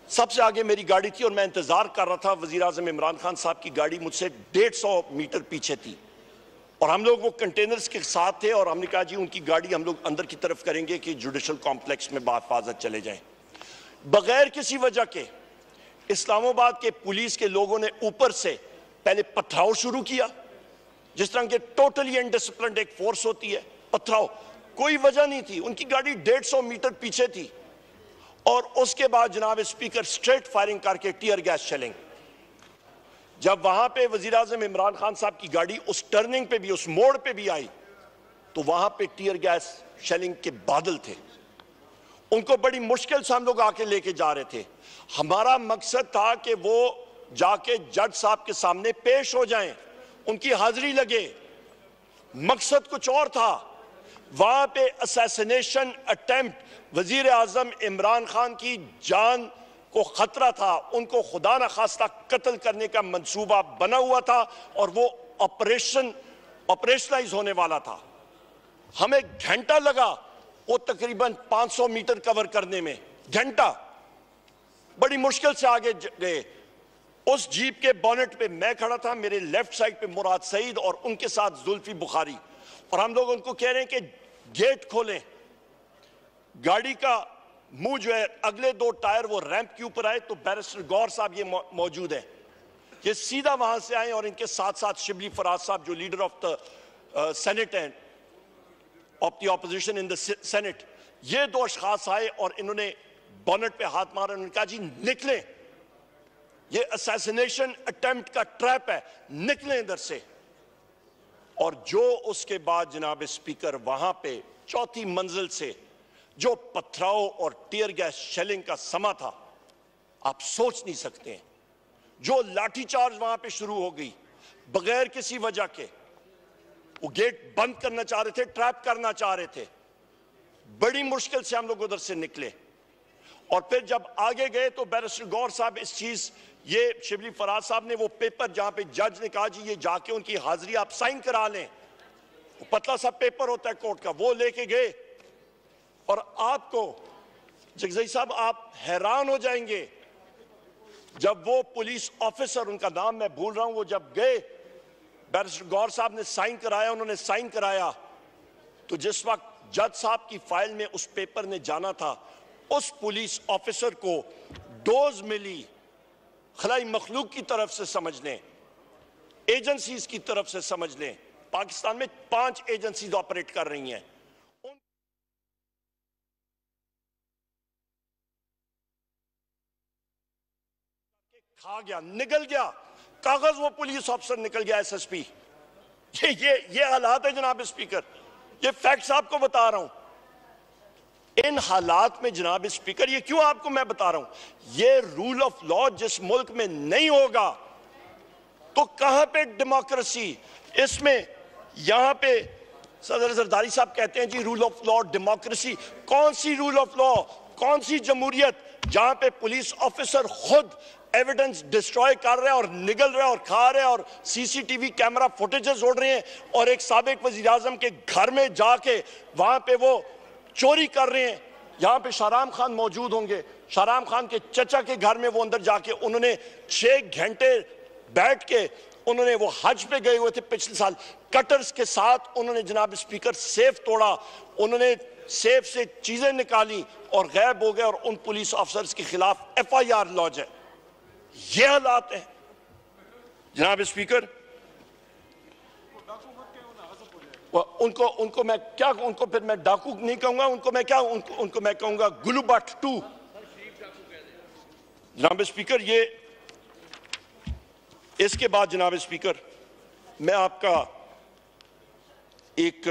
सबसे आगे मेरी गाड़ी थी और मैं इंतजार कर रहा था। वजीर आजम इमरान खान साहब की गाड़ी मुझसे 150 मीटर पीछे थी और हम लोग वो कंटेनर्स के साथ थे, और हमने कहा जी उनकी गाड़ी हम लोग अंदर की तरफ करेंगे कि जुडिशल कॉम्प्लेक्स में बाहिफाजत चले जाएं। बगैर किसी वजह के इस्लामाबाद के पुलिस के लोगों ने ऊपर से पहले पथराव शुरू किया, जिस तरह के टोटली अनडिसिप्लिन्ड एक फोर्स होती है। पथराव, कोई वजह नहीं थी, उनकी गाड़ी 150 मीटर पीछे थी, और उसके बाद जनाब स्पीकर स्ट्रेट फायरिंग करके टीयर गैस शेलिंग। जब वहां पे वजीर आजम इमरान खान साहब की गाड़ी उस टर्निंग पे भी, उस मोड़ पे भी आई, तो वहां पे टीयर गैस शेलिंग के बादल थे। उनको बड़ी मुश्किल से हम लोग आके लेके जा रहे थे। हमारा मकसद था कि वो जाके जज साहब के सामने पेश हो जाएं, उनकी हाजिरी लगे। मकसद कुछ और था। वहां पे असैसिनेशन अटेम्प्ट, वजीर आजम इमरान खान की जान को खतरा था, उनको खुदा न खास्ता कत्ल करने का मंसूबा बना हुआ था, और वो ऑपरेशनलाइज होने वाला था। हमें घंटा लगा वो तकरीबन 500 मीटर कवर करने में, घंटा। बड़ी मुश्किल से आगे गए। उस जीप के बोनेट पे मैं खड़ा था, मेरे लेफ्ट साइड पे मुराद सईद और उनके साथ जुल्फी बुखारी, और हम लोग उनको कह रहे हैं कि गेट खोलें। गाड़ी का मुंह जो है, अगले 2 टायर वो रैंप के ऊपर आए, तो बैरिस्टर गौर साहब ये मौजूद है, ये सीधा वहां से आए, और इनके साथ साथ शिबली फराज साहब जो लीडर ऑफ द सेनेट हैं, of the opposition in the senate, ये 2 अशखास आए और इन्होंने बोनेट पे हाथ मारा। उन्होंने कहा जी निकलें, ये असैसिनेशन अटेम्प्ट का ट्रैप है, निकलें इधर से। और जो उसके बाद जनाब स्पीकर वहां पे 4थी मंजिल से जो पथराव और टीयर गैस शेलिंग का समा था, आप सोच नहीं सकते हैं। जो लाठीचार्ज वहां पे शुरू हो गई बगैर किसी वजह के, वो गेट बंद करना चाह रहे थे, ट्रैप करना चाह रहे थे। बड़ी मुश्किल से हम लोग उधर से निकले और फिर जब आगे गए तो बैरिस्टर गौर साहब इस चीज, ये शिबली फराज साहब ने वो पेपर जहां पे जज ने कहा जी ये जाके उनकी हाजिरी आप साइन करा लें, वो पतला सा पेपर होता है कोर्ट का, वो लेके गए। और आपको जगजई साहब आप हैरान हो जाएंगे, जब वो पुलिस ऑफिसर, उनका नाम मैं भूल रहा हूं, वो जब गए बैरिस्टर गौर साहब ने साइन कराया, उन्होंने साइन कराया, तो जिस वक्त जज साहब की फाइल में उस पेपर ने जाना था, उस पुलिस ऑफिसर को डोज मिली खलाई मखलूक की तरफ से, समझ लें एजेंसीज की तरफ से, समझ लें पाकिस्तान में 5 एजेंसीज ऑपरेट कर रही हैं, खा गया, निकल गया कागज, वो पुलिस ऑफिसर निकल गया एसएसपी। ये हालात है जनाब स्पीकर, ये फैक्ट्स आपको बता रहा हूं। इन हालात में जनाब स्पीकर, ये क्यों आपको मैं बता रहा हूं, ये रूल ऑफ लॉ जिस मुल्क में नहीं होगा तो कहां पे डेमोक्रेसी। इसमें यहां पे सदर जरदारी साहब कहते हैं जी रूल ऑफ लॉ, डेमोक्रेसी, कौन सी रूल ऑफ लॉ, कौन सी जमहूरियत जहां पे पुलिस ऑफिसर खुद एविडेंस डिस्ट्रॉय कर रहे हैं और निगल रहे हैं और खा रहे हैं और सीसीटीवी कैमरा फुटेजेस उड़ रहे हैं और एक साबिक वजीर आजम के घर में जाके वहां पे वो चोरी कर रहे हैं। यहां पे शाहराम खान मौजूद होंगे, शाहराम खान के चचा के घर में वो अंदर जाके उन्होंने 6 घंटे बैठ के, उन्होंने वो हज पे गए हुए थे पिछले साल, कटर्स के साथ उन्होंने जनाब स्पीकर सेफ तोड़ा, उन्होंने सेफ से चीजें निकाली और गायब हो गए और उन पुलिस ऑफिसर्स के खिलाफ FIR लॉन्च है। ये हालात है जनाब स्पीकर। उनको मैं क्या, उनको फिर मैं डाकू नहीं कहूंगा, उनको मैं क्या, उनको मैं कहूंगा गुलूबाट 2 जनाब स्पीकर। ये इसके बाद जनाब स्पीकर मैं आपका एक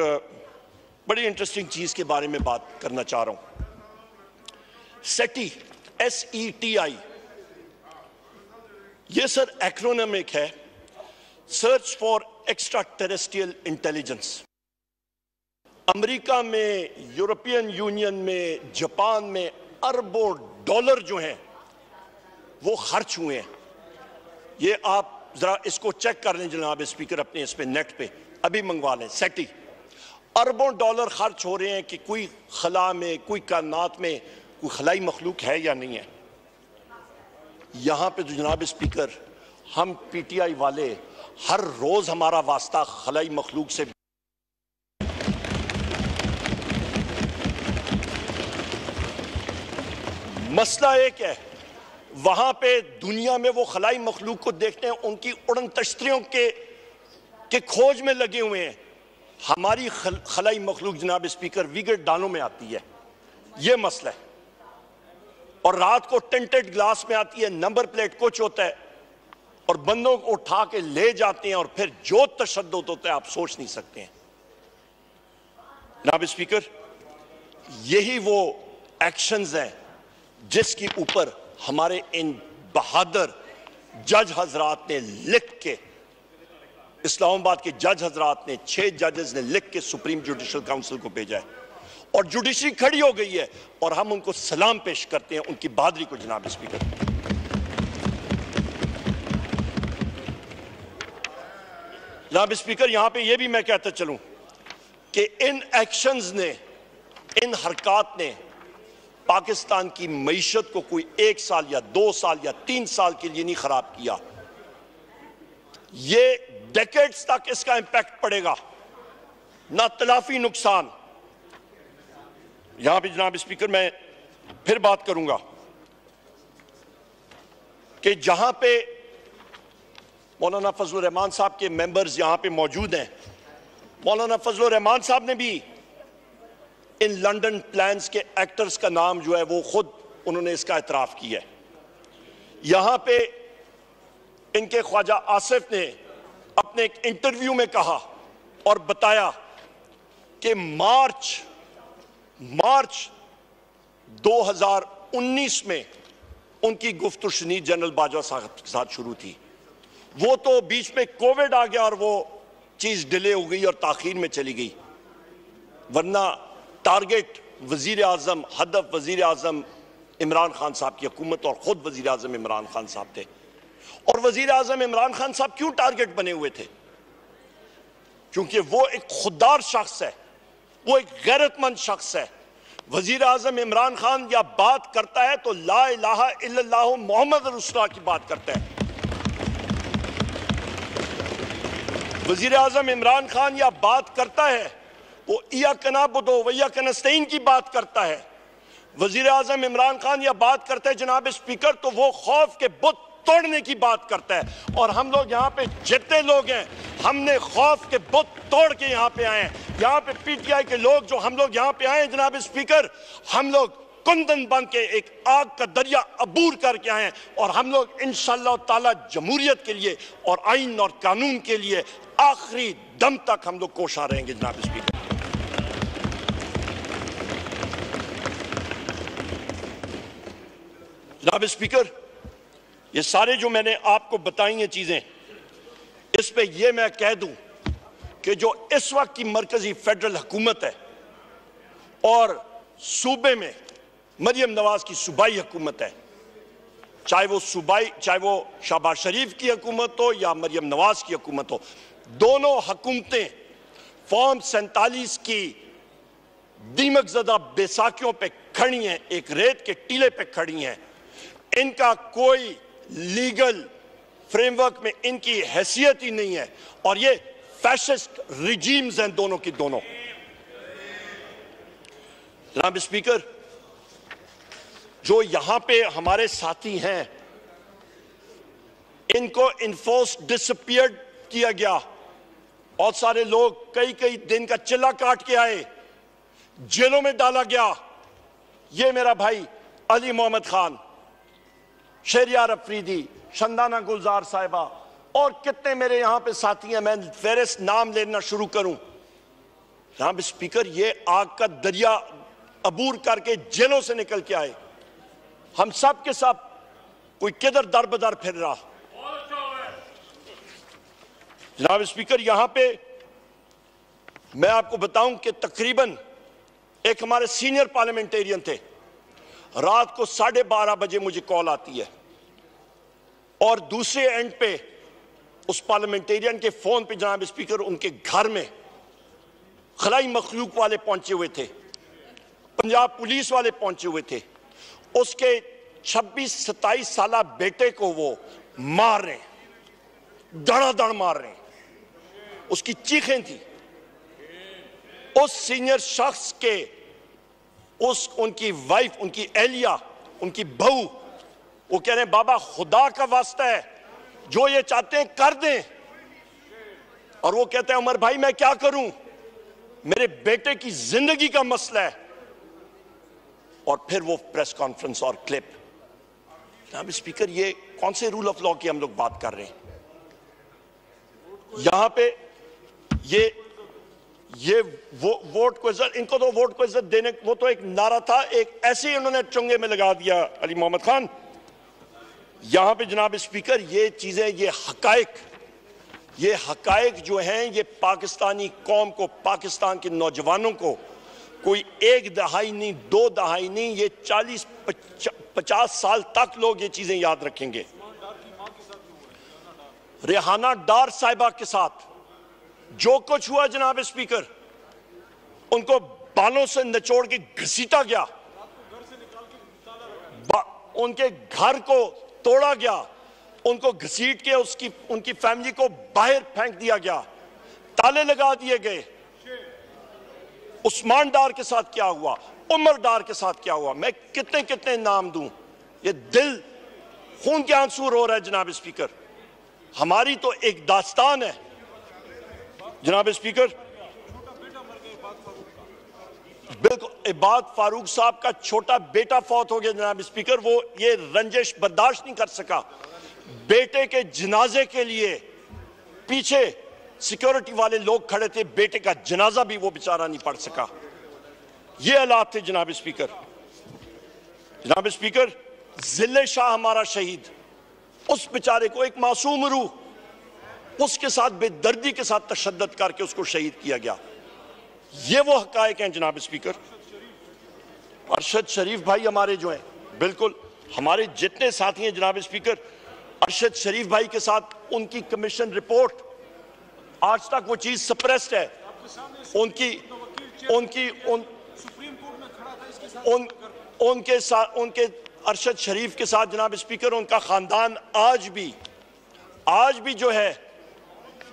बड़ी इंटरेस्टिंग चीज के बारे में बात करना चाह रहा हूं। सेटी, SETI, ये सर एक्रोनिमिक है, search for extra terrestrial intelligence. America में, यूरोपियन यूनियन में, जापान में अरबों डॉलर जो हैं वो खर्च हुए हैं। ये आप जरा इसको चेक कर लें जनाब स्पीकर, अपने इस पे नेट पे अभी मंगवा लें। सेटी, अरबों डॉलर खर्च हो रहे हैं कि कोई खला में, कोई कायनात में कोई खलाई मखलूक है या नहीं है। यहां पे तो जनाब स्पीकर हम PTI वाले हर रोज हमारा वास्ता खलाई मखलूक से, मसला एक है, वहां पे दुनिया में वो खलाई मखलूक को देखते हैं, उनकी उड़न तश्तरियों के खोज में लगे हुए हैं। हमारी खलाई मखलूक जनाब स्पीकर विकेट डालों में आती है, ये मसला है, और रात को टेंटेड ग्लास में आती है, नंबर प्लेट कुछ होता है और बंदों को उठा के ले जाते हैं और फिर जो तशद्दुद होता है आप सोच नहीं सकते हैं जनाब स्पीकर। यही वो एक्शंस हैं जिसके ऊपर हमारे इन बहादुर जज हजरात ने लिख के, इस्लामाबाद के जज हजरात ने, 6 जजेस ने लिख के सुप्रीम जुडिशल काउंसिल को भेजा है और जुडिशरी खड़ी हो गई है और हम उनको सलाम पेश करते हैं, उनकी बहादुरी को जनाब स्पीकर। जनाब स्पीकर, यहां पे ये भी मैं कहता चलूं कि इन एक्शंस ने, इन हरकत ने पाकिस्तान की मईशत को कोई 1 साल या 2 साल या 3 साल के लिए नहीं खराब किया, ये डेकेड्स तक इसका इंपैक्ट पड़ेगा, ना तलाफी नुकसान। यहां भी जनाब स्पीकर मैं फिर बात करूंगा कि जहां पे मौलाना फजलुर रहमान साहब के मेंबर्स यहां पे मौजूद हैं, मौलाना फजलुर रहमान साहब ने भी इन लंदन प्लान्स के एक्टर्स का नाम जो है वो खुद उन्होंने इसका एतराफ किया है। यहां पे इनके ख्वाजा आसिफ ने अपने एक इंटरव्यू में कहा और बताया कि मार्च 2019 में उनकी गुफ्तगू शनीद जनरल बाजवा साहब के साथ शुरू थी। वो तो बीच में कोविड आ गया और वो चीज डिले हो गई और ताखीर में चली गई, वरना टारगेट वजीर आजम, हदफ वजीर आजम इमरान खान साहब की हुकूमत और खुद वजीर आजम इमरान खान साहब थे। और वजीर आजम इमरान खान साहब क्यों टारगेट बने हुए थे? क्योंकि वो एक खुददार शख्स है, वो एक गैरतमंद शख्स है। वजीर आजम इमरान खान या बात करता है तो ला इलाहा इल्लल्लाहु मोहम्मद रसूलुल्लाह की बात करता है। वजीर आजम इमरान खान या बात करता है वो इय्याका नअबुदु व इय्याका नस्तईन की बात करता है। वजीर आजम इमरान खान या बात करता है जनाब स्पीकर तो वो खौफ के बुत तोड़ने की बात करता है। और हम लोग यहाँ पे जितने लोग हैं, हमने खौफ के बुत तोड़ के यहाँ पे आए हैं। यहाँ पे पीटीआई के लोग जो हम लोग यहाँ पे आए हैं जनाब स्पीकर, हम लोग कुंदन बन के एक आग का दरिया अबूर करके आए हैं। और हम लोग इंशाअल्लाह ताला जमहूरियत के लिए और आइन और कानून के लिए आखिरी दम तक हम लोग कोशा रहेंगे जनाब स्पीकर। जनाब स्पीकर, ये सारे जो मैंने आपको बताई हैं चीजें, इस पे ये मैं कह दूं कि जो इस वक्त की मरकजी फेडरल हुकूमत है और सूबे में मरियम नवाज की सूबाई हुकूमत है, चाहे वो शहबाज शरीफ की हुकूमत हो या मरियम नवाज की हुकूमत हो, दोनों हुकूमतें फॉर्म 47 की दीमक ज़दा बेसाखियों पे खड़ी हैं, एक रेत के टीले पे खड़ी हैं। इनका कोई लीगल फ्रेमवर्क में इनकी हैसियत ही नहीं है और ये फैशिस्ट रिजीम्स हैं दोनों की दोनों। जनाब स्पीकर, जो यहां पे हमारे साथी हैं इनको इन्फोर्स डिसअपियर किया गया। बहुत सारे लोग कई दिन का चिल्ला काट के आए, जेलों में डाला गया। ये मेरा भाई अली मोहम्मद खान, शहरियार अफरीदी, शंदाना गुलजार साहिबा और कितने मेरे यहां पे साथी हैं, मैं फेरिस्त नाम लेना शुरू करूं। जनाब स्पीकर, ये आग का दरिया अबूर करके जेलों से निकल के आए। हम सब के सब कोई किधर दर बदर फिर रहा। जनाब स्पीकर, यहां पे मैं आपको बताऊं कि तकरीबन एक हमारे सीनियर पार्लियामेंटेरियन थे, रात को 12:30 बजे मुझे कॉल आती है और दूसरे एंड पे उस पार्लियामेंटेरियन के फोन पे जनाब स्पीकर उनके घर में खलाई मखलूक वाले पहुंचे हुए थे, पंजाब पुलिस वाले पहुंचे हुए थे। उसके 26-27 साल बेटे को वो मार रहे हैं, धड़ाधड़ मार रहे हैं। उसकी चीखें थी। उस सीनियर शख्स के उनकी वाइफ, उनकी एहलिया, उनकी बहू, वो कह रहे हैं बाबा खुदा का वास्ता है जो ये चाहते हैं कर दें। और वो कहते हैं उमर भाई मैं क्या करूं, मेरे बेटे की जिंदगी का मसला है। और फिर वो प्रेस कॉन्फ्रेंस और क्लिप। जनाब स्पीकर, ये कौन से रूल ऑफ लॉ की हम लोग बात कर रहे हैं? यहां पे ये वोट को इज्जत, इनको तो वोट को इज्जत देने, वो तो एक नारा था, एक ऐसे ही उन्होंने चुंगे में लगा दिया अली मोहम्मद खान। यहां पे जनाब स्पीकर, ये चीजें, ये हकायक जो हैं, ये पाकिस्तानी कौम को, पाकिस्तान के नौजवानों को कोई एक दहाई नहीं, 2 दहाई नहीं, ये 40-50 साल तक लोग ये चीजें याद रखेंगे। रेहाना डार साहिबा के साथ जो कुछ हुआ जनाब स्पीकर, उनको बालों से निचोड़ के घसीटा गया, उनके घर को तोड़ा गया, उनको घसीट के उनकी फैमिली को बाहर फेंक दिया गया, ताले लगा दिए गए। उस्मान डार के साथ क्या हुआ, उमर डार के साथ क्या हुआ, मैं कितने कितने नाम दूं। ये दिल खून के आंसू रो रहा है जनाब स्पीकर। हमारी तो एक दास्तान है जनाब स्पीकर। बिल्कुल, इबाद फारूक साहब का छोटा बेटा फौत हो गया जनाब स्पीकर। वो ये रंजिश बर्दाश्त नहीं कर सका, बेटे के जनाजे के लिए पीछे सिक्योरिटी वाले लोग खड़े थे, बेटे का जनाजा भी वो बेचारा नहीं पढ़ सका। ये हालात थे जनाब स्पीकर। जनाब स्पीकर, जिले शाह हमारा शहीद, उस बेचारे को एक मासूम रूह, उसके साथ बेदर्दी के साथ तशद्दुद करके उसको शहीद किया गया। ये वो हकायक हैं जनाब स्पीकर। अरशद शरीफ भाई हमारे जो हैं, बिल्कुल हमारे जितने साथी हैं जनाब स्पीकर, अरशद शरीफ भाई के साथ उनकी कमीशन रिपोर्ट, आज तक वो चीज सप्रेस्ड है। उनके अरशद शरीफ के साथ जनाब स्पीकर उनका खानदान आज भी जो है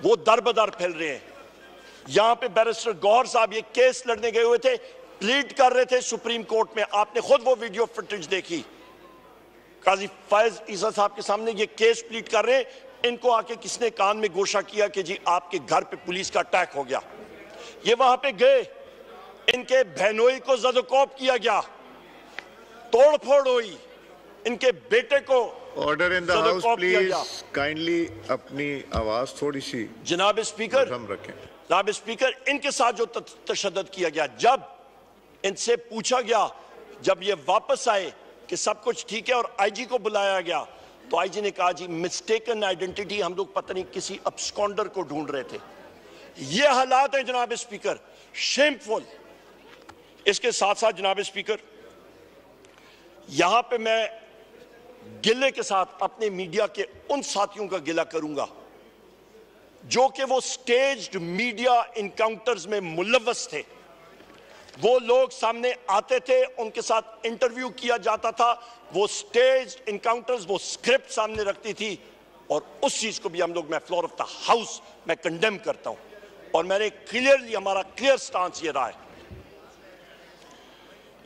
वो दर बदर फैल रहे हैं। यहां पे बैरिस्टर गौहर साहब ये केस लड़ने गए हुए थे, प्लीड कर रहे थे सुप्रीम कोर्ट में, आपने खुद वो वीडियो फुटेज देखी। काजी फैज ईसा साहब के सामने ये केस प्लीड कर रहे हैं, इनको आके किसने कान में गोशा किया कि जी आपके घर पे पुलिस का अटैक हो गया। ये वहां पे गए, इनके बहनोई को जदोकोब किया गया, तोड़ फोड़ हुई, इनके बेटे को
order in the house please, kindly अपनी आवाज थोड़ी सी
जनाब स्पीकर
हम रखें।
जनाब स्पीकर, इनके साथ जो तशद्दुद किया गया, जब इनसे पूछा गया, जब ये वापस आए कि सब कुछ ठीक है और आईजी को बुलाया गया, तो आईजी ने कहा जी मिस्टेकन आइडेंटिटी, हम लोग पता नहीं किसी अब्सकॉन्डर को ढूंढ रहे थे। ये हालात हैं जनाब स्पीकर, शेमफुल। इसके साथ साथ जनाब स्पीकर, यहां पे मैं गिले के साथ अपने मीडिया के उन साथियों का गिला करूंगा जो कि वो स्टेज्ड मीडिया इनकाउंटर्स में मुलव्वस थे। वो लोग सामने आते थे, उनके साथ इंटरव्यू किया जाता था, वो स्टेज्ड इनकाउंटर्स, वो स्क्रिप्ट सामने रखती थी, और उस चीज को भी हम लोग, मैं फ्लोर ऑफ द हाउस मैं कंडेम करता हूं, और मैंने क्लियरली, हमारा क्लियर स्टांस ये रहा है।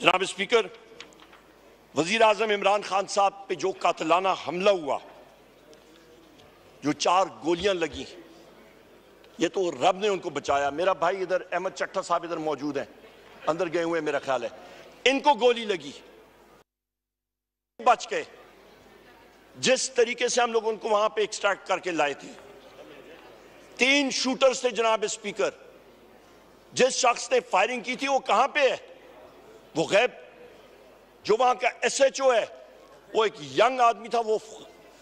जनाब स्पीकर, वजीर आजम इमरान खान साहब पे जो कातिलाना हमला हुआ, जो 4 गोलियां लगी, ये तो रब ने उनको बचाया। मेरा भाई इधर अहमद चट्टा साहब इधर मौजूद हैं, अंदर गए हुए मेरा ख्याल है, इनको गोली लगी, बच गए। जिस तरीके से हम लोग उनको वहां पे एक्सट्रैक्ट करके लाए थे, 3 शूटर्स थे जनाब स्पीकर। जिस शख्स ने फायरिंग की थी वो कहां पे है? वो गैब। जो वहां का एसएचओ है, वो एक यंग आदमी था, वो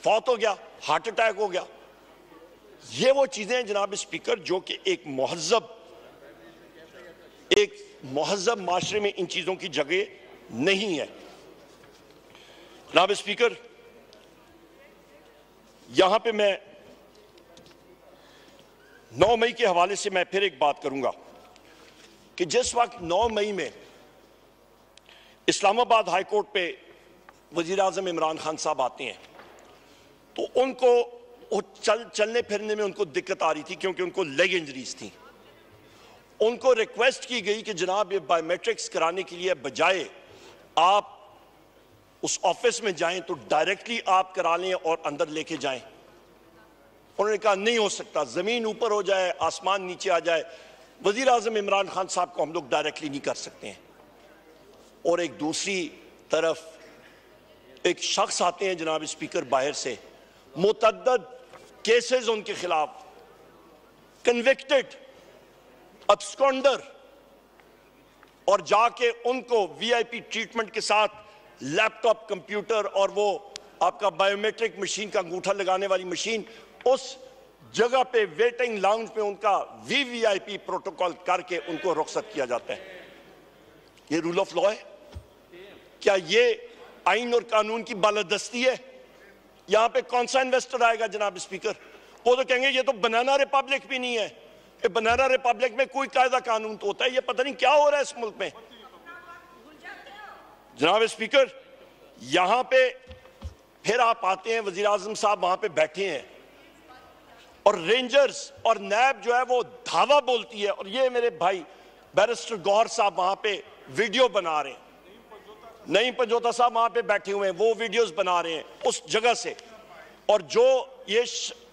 फौत हो गया, हार्ट अटैक हो गया। ये वो चीजें हैं जनाब स्पीकर जो कि एक मुहज़्ज़ब माशरे में इन चीजों की जगह नहीं है। जनाब स्पीकर, यहां पे मैं 9 मई के हवाले से मैं फिर एक बात करूंगा कि जिस वक्त 9 मई में इस्लामाबाद हाई कोर्ट पे वजीर आजम इमरान खान साहब आते हैं, तो उनको चलने फिरने में उनको दिक्कत आ रही थी, क्योंकि उनको लेग इंजरीज थी। उनको रिक्वेस्ट की गई कि जनाब ये बायोमेट्रिक्स कराने के लिए बजाय आप उस ऑफिस में जाएं तो डायरेक्टली आप करा लें और अंदर लेके जाएं। उन्होंने कहा नहीं हो सकता, जमीन ऊपर हो जाए, आसमान नीचे आ जाए, वजीर आजम इमरान खान साहब को हम लोग डायरेक्टली नहीं कर सकते हैं। और एक दूसरी तरफ एक शख्स आते हैं जनाब स्पीकर बाहर से, मुतअद्दिद केसेस उनके खिलाफ, कन्विक्टेड अब्सकॉन्डर, और जाके उनको वीआईपी ट्रीटमेंट के साथ लैपटॉप, कंप्यूटर और वो आपका बायोमेट्रिक मशीन का अंगूठा लगाने वाली मशीन, उस जगह पे वेटिंग लाउंज पे उनका वीवीआईपी प्रोटोकॉल करके उनको रुखसत किया जाता है। ये रूल ऑफ लॉ है? क्या ये आइन और कानून की बालादस्ती है? यहां पे कौन सा इन्वेस्टर आएगा जनाब स्पीकर? वो तो कहेंगे ये तो बनाना रिपब्लिक भी नहीं है, ये बनाना रिपब्लिक में कोई कायदा कानून तो होता है, ये पता नहीं क्या हो रहा है इस मुल्क में। जनाब स्पीकर, यहां पे फिर आप आते हैं, वजीर आजम साहब वहां पे बैठे हैं और रेंजर्स और नैब जो है वो धावा बोलती है, और ये मेरे भाई बैरिस्टर गौहर साहब वहां पे वीडियो बना रहे हैं, नईम पंजोता साहब वहां पे बैठे हुए हैं, वो वीडियोस बना रहे हैं उस जगह से, और जो ये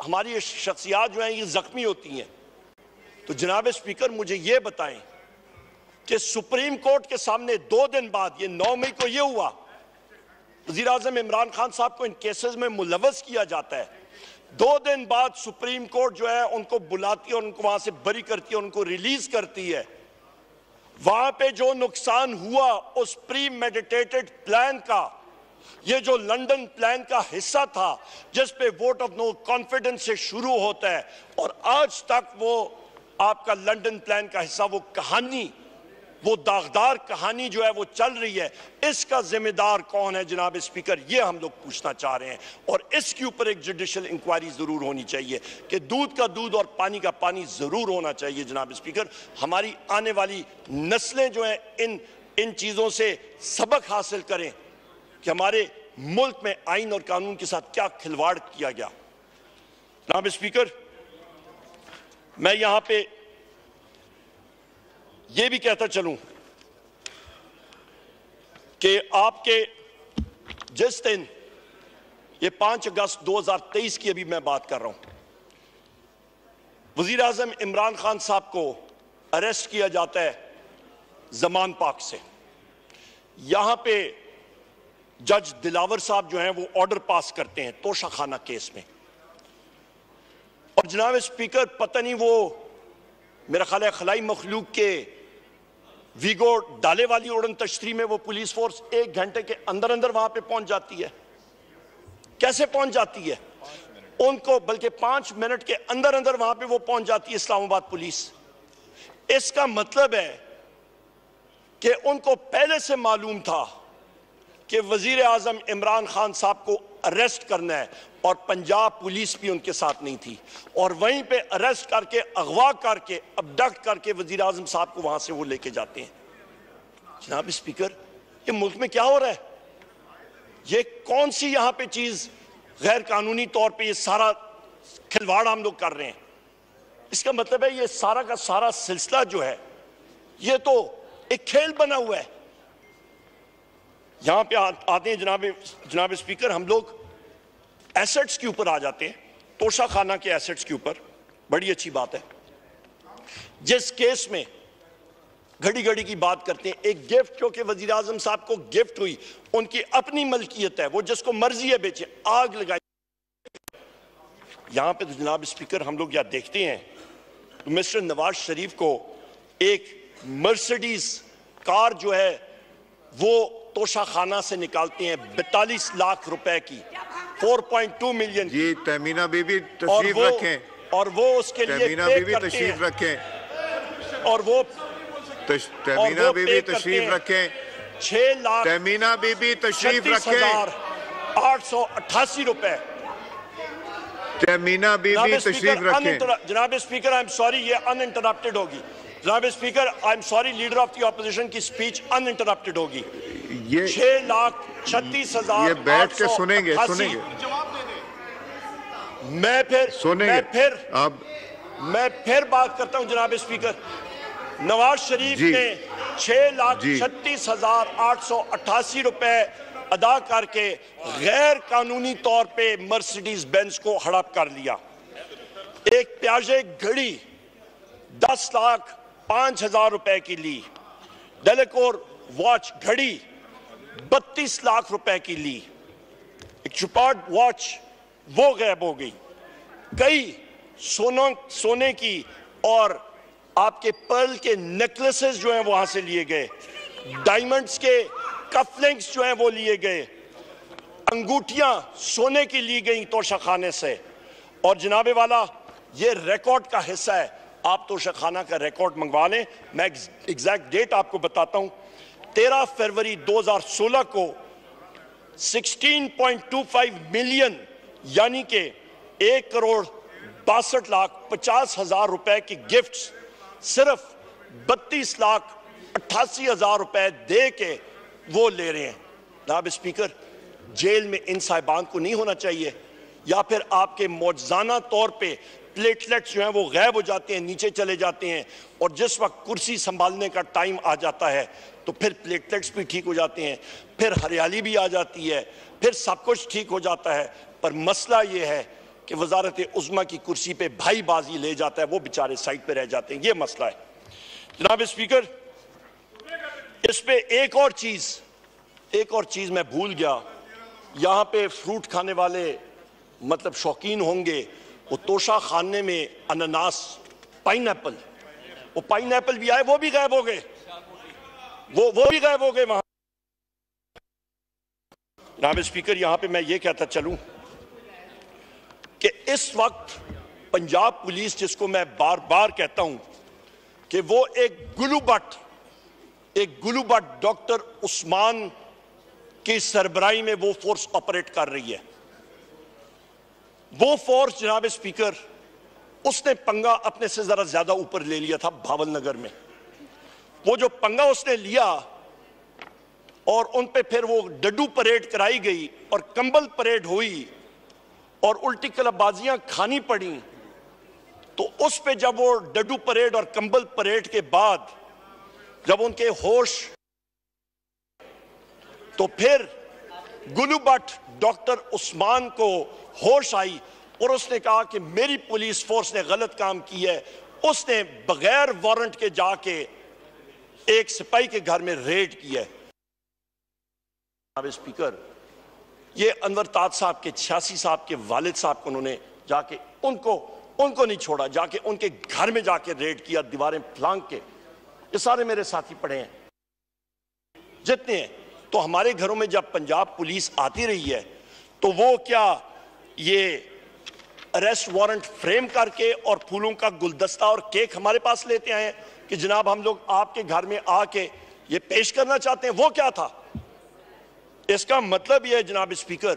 हमारी ये शख्सियात जो हैं ये जख्मी होती हैं। तो जनाब स्पीकर, मुझे ये बताएं कि सुप्रीम कोर्ट के सामने 2 दिन बाद, ये 9 मई को ये हुआ, वज़ीर आज़म इमरान खान साहब को इन केसेस में मुलव्वस किया जाता है। 2 दिन बाद सुप्रीम कोर्ट जो है उनको बुलाती है और उनको वहां से बरी करती है, उनको रिलीज करती है। वहां पे जो नुकसान हुआ उस प्री मेडिटेटेड प्लान का ये जो लंदन प्लान का हिस्सा था जिस पे वोट ऑफ नो कॉन्फिडेंस से शुरू होता है और आज तक वो आपका लंदन प्लान का हिस्सा, वो कहानी, वो दागदार कहानी जो है वो चल रही है, इसका जिम्मेदार कौन है जनाब स्पीकर, ये हम लोग पूछना चाह रहे हैं। और इसके ऊपर एक जुडिशियल इंक्वायरी जरूर होनी चाहिए कि दूध का दूध और पानी का पानी जरूर होना चाहिए जनाब स्पीकर। हमारी आने वाली नस्लें जो हैं इन चीजों से सबक हासिल करें कि हमारे मुल्क में आइन और कानून के साथ क्या खिलवाड़ किया गया। जनाब स्पीकर, मैं यहां पे यह भी कहता चलूं कि आपके जिस दिन ये 5 अगस्त 2023 की अभी मैं बात कर रहा हूं, वजीर आजम इमरान खान साहब को अरेस्ट किया जाता है जमान पाक से। यहां पे जज दिलावर साहब जो हैं वो ऑर्डर पास करते हैं तोशाखाना केस में। और जनाब स्पीकर, पता नहीं वो मेरा ख्याल है खलाई मखलूक के वीगो डाले वाली उड़न तश्तरी में वो पुलिस फोर्स 1 घंटे के अंदर अंदर वहां पे पहुंच जाती है। कैसे पहुंच जाती है उनको, बल्कि 5 मिनट के अंदर अंदर वहां पे वो पहुंच जाती है इस्लामाबाद पुलिस। इसका मतलब है कि उनको पहले से मालूम था कि वजीर आजम इमरान खान साहब को अरेस्ट करना है और पंजाब पुलिस भी उनके साथ नहीं थी, और वहीं पे अरेस्ट करके, अगवा करके, अबडक्ट करके वजीर आजम साहब को वहां से वो लेके जाते हैं। जनाब स्पीकर, ये मुल्क में क्या हो रहा है? ये कौन सी यहां पे चीज गैर कानूनी तौर पे ये सारा खिलवाड़ हम लोग कर रहे हैं? इसका मतलब है ये सारा का सारा सिलसिला जो है ये तो एक खेल बना हुआ है। यहां पे आते हैं जनाब स्पीकर, हम लोग एसेट्स के ऊपर आ जाते हैं, तोशाखाना के एसेट्स के ऊपर। बड़ी अच्छी बात है, जिस केस में घड़ी घड़ी की बात करते हैं, एक गिफ्ट जो कि वजीर आजम साहब को गिफ्ट हुई, उनकी अपनी मलकियत है, वो जिसको मर्जी है बेचे, आग लगाई। यहां पे तो जनाब स्पीकर हम लोग यह देखते हैं तो मिस्टर नवाज शरीफ को एक मर्सिडीज कार जो है वो तोशाखाना से निकालते हैं 42 लाख रुपए की, 4.2 मिलियन की।
जी तमीना बीबी तशरीफ रखें,
और वो उसके लिए
तमीना बीबी तशरीफ रखें,
और वो
तमीना बीबी तशरीफ रखें,
6 लाख
तमीना बीबी तशरीफ रखें,
888 रुपए।
तमीना बीबी तशरीफ रखें।
जनाब स्पीकर, आई एम सॉरी, ये अनइंटरप्टेड होगी। जनाब speaker, I am sorry, leader of the opposition की स्पीच अनइंटरप्टेड होगी।
ये
6,36,000
ये बैठ के सुनेंगे
मैं फिर बात करता हूं जनाब स्पीकर। नवाज शरीफ ने 6,36,888 रुपए अदा करके गैर कानूनी तौर पे मर्सिडीज बेंज को हड़प कर लिया। एक प्याजे घड़ी 10,05,000 रुपए की ली, डेलेकोर वॉच घड़ी 32 लाख रुपए की ली, एक चुपार्ड वॉच वो गायब हो गई, कई सोने की और आपके पर्ल के नेकलेसेस जो हैं वहां से लिए गए, डायमंड्स के कफलिंग्स जो हैं वो लिए गए, अंगूठियां सोने की ली गई तोशाखाने से। और जनाबे वाला ये रिकॉर्ड का हिस्सा है, आप तोशाखाना का रिकॉर्ड मंगवा लें, मैं एग्जैक्ट डेट आपको बताता हूं। 13 फरवरी 2016 को 16.25 मिलियन यानी कि 1,62,50,000 रुपए की गिफ्ट्स सिर्फ 32,88,000 रुपए दे के वो ले रहे हैं। जनाब स्पीकर, जेल में इन साहिबान को नहीं होना चाहिए, या फिर आपके मौजूदा तौर पे प्लेटलेट्स जो हैं वो गायब हो जाते हैं, नीचे चले जाते हैं, और जिस वक्त कुर्सी संभालने का टाइम आ जाता है तो फिर प्लेटलेट्स भी ठीक हो जाते हैं, फिर हरियाली भी आ जाती है, फिर सब कुछ ठीक हो जाता है। पर मसला ये है कि वजारत उज़्मा की कुर्सी पे भाईबाजी ले जाता है, वो बेचारे साइड पे रह जाते हैं, ये मसला है। जनाब स्पीकर, इस पे एक और चीज मैं भूल गया। यहां पे फ्रूट खाने वाले मतलब शौकीन होंगे, वो तोशा खाने में अनानास, पाइनएप्पल, वो पाइनएप्पल भी आए, वो भी गायब हो गए, वो भी गायब हो गए वहां। जनाब स्पीकर, यहां पे मैं ये कहता चलूं कि इस वक्त पंजाब पुलिस, जिसको मैं बार बार कहता हूं कि वो एक गुलूबट डॉक्टर उस्मान की सरबराही में वो फोर्स ऑपरेट कर रही है। वो फोर्स जनाब स्पीकर, उसने पंगा अपने से जरा ज्यादा ऊपर ले लिया था भावल नगर में। वो जो पंगा उसने लिया और उन पे फिर वो डड्डू परेड कराई गई और कंबल परेड हुई और उल्टी कलाबाजियां खानी पड़ी, तो उस पे जब वो डड्डू परेड और कंबल परेड के बाद जब उनके होश, तो फिर गुलूबट डॉक्टर उस्मान को होश आई और उसने कहा कि मेरी पुलिस फोर्स ने गलत काम की है। उसने बगैर वारंट के जाके एक सिपाही के घर में रेड किया है। स्पीकर, ये अनवर ताज साहब के 86 साहब के वालिद साहब को उन्होंने जाके उनको नहीं छोड़ा, जाके उनके घर में जाके रेड किया, दीवारें फ्लांग के। ये सारे मेरे साथी पढ़े हैं जितने हैं। तो हमारे घरों में जब पंजाब पुलिस आती रही है तो वो क्या ये अरेस्ट वारंट फ्रेम करके और फूलों का गुलदस्ता और केक हमारे पास लेते आए हैं कि जनाब हम लोग आपके घर में आके ये पेश करना चाहते हैं? वो क्या था? इसका मतलब यह है जनाब स्पीकर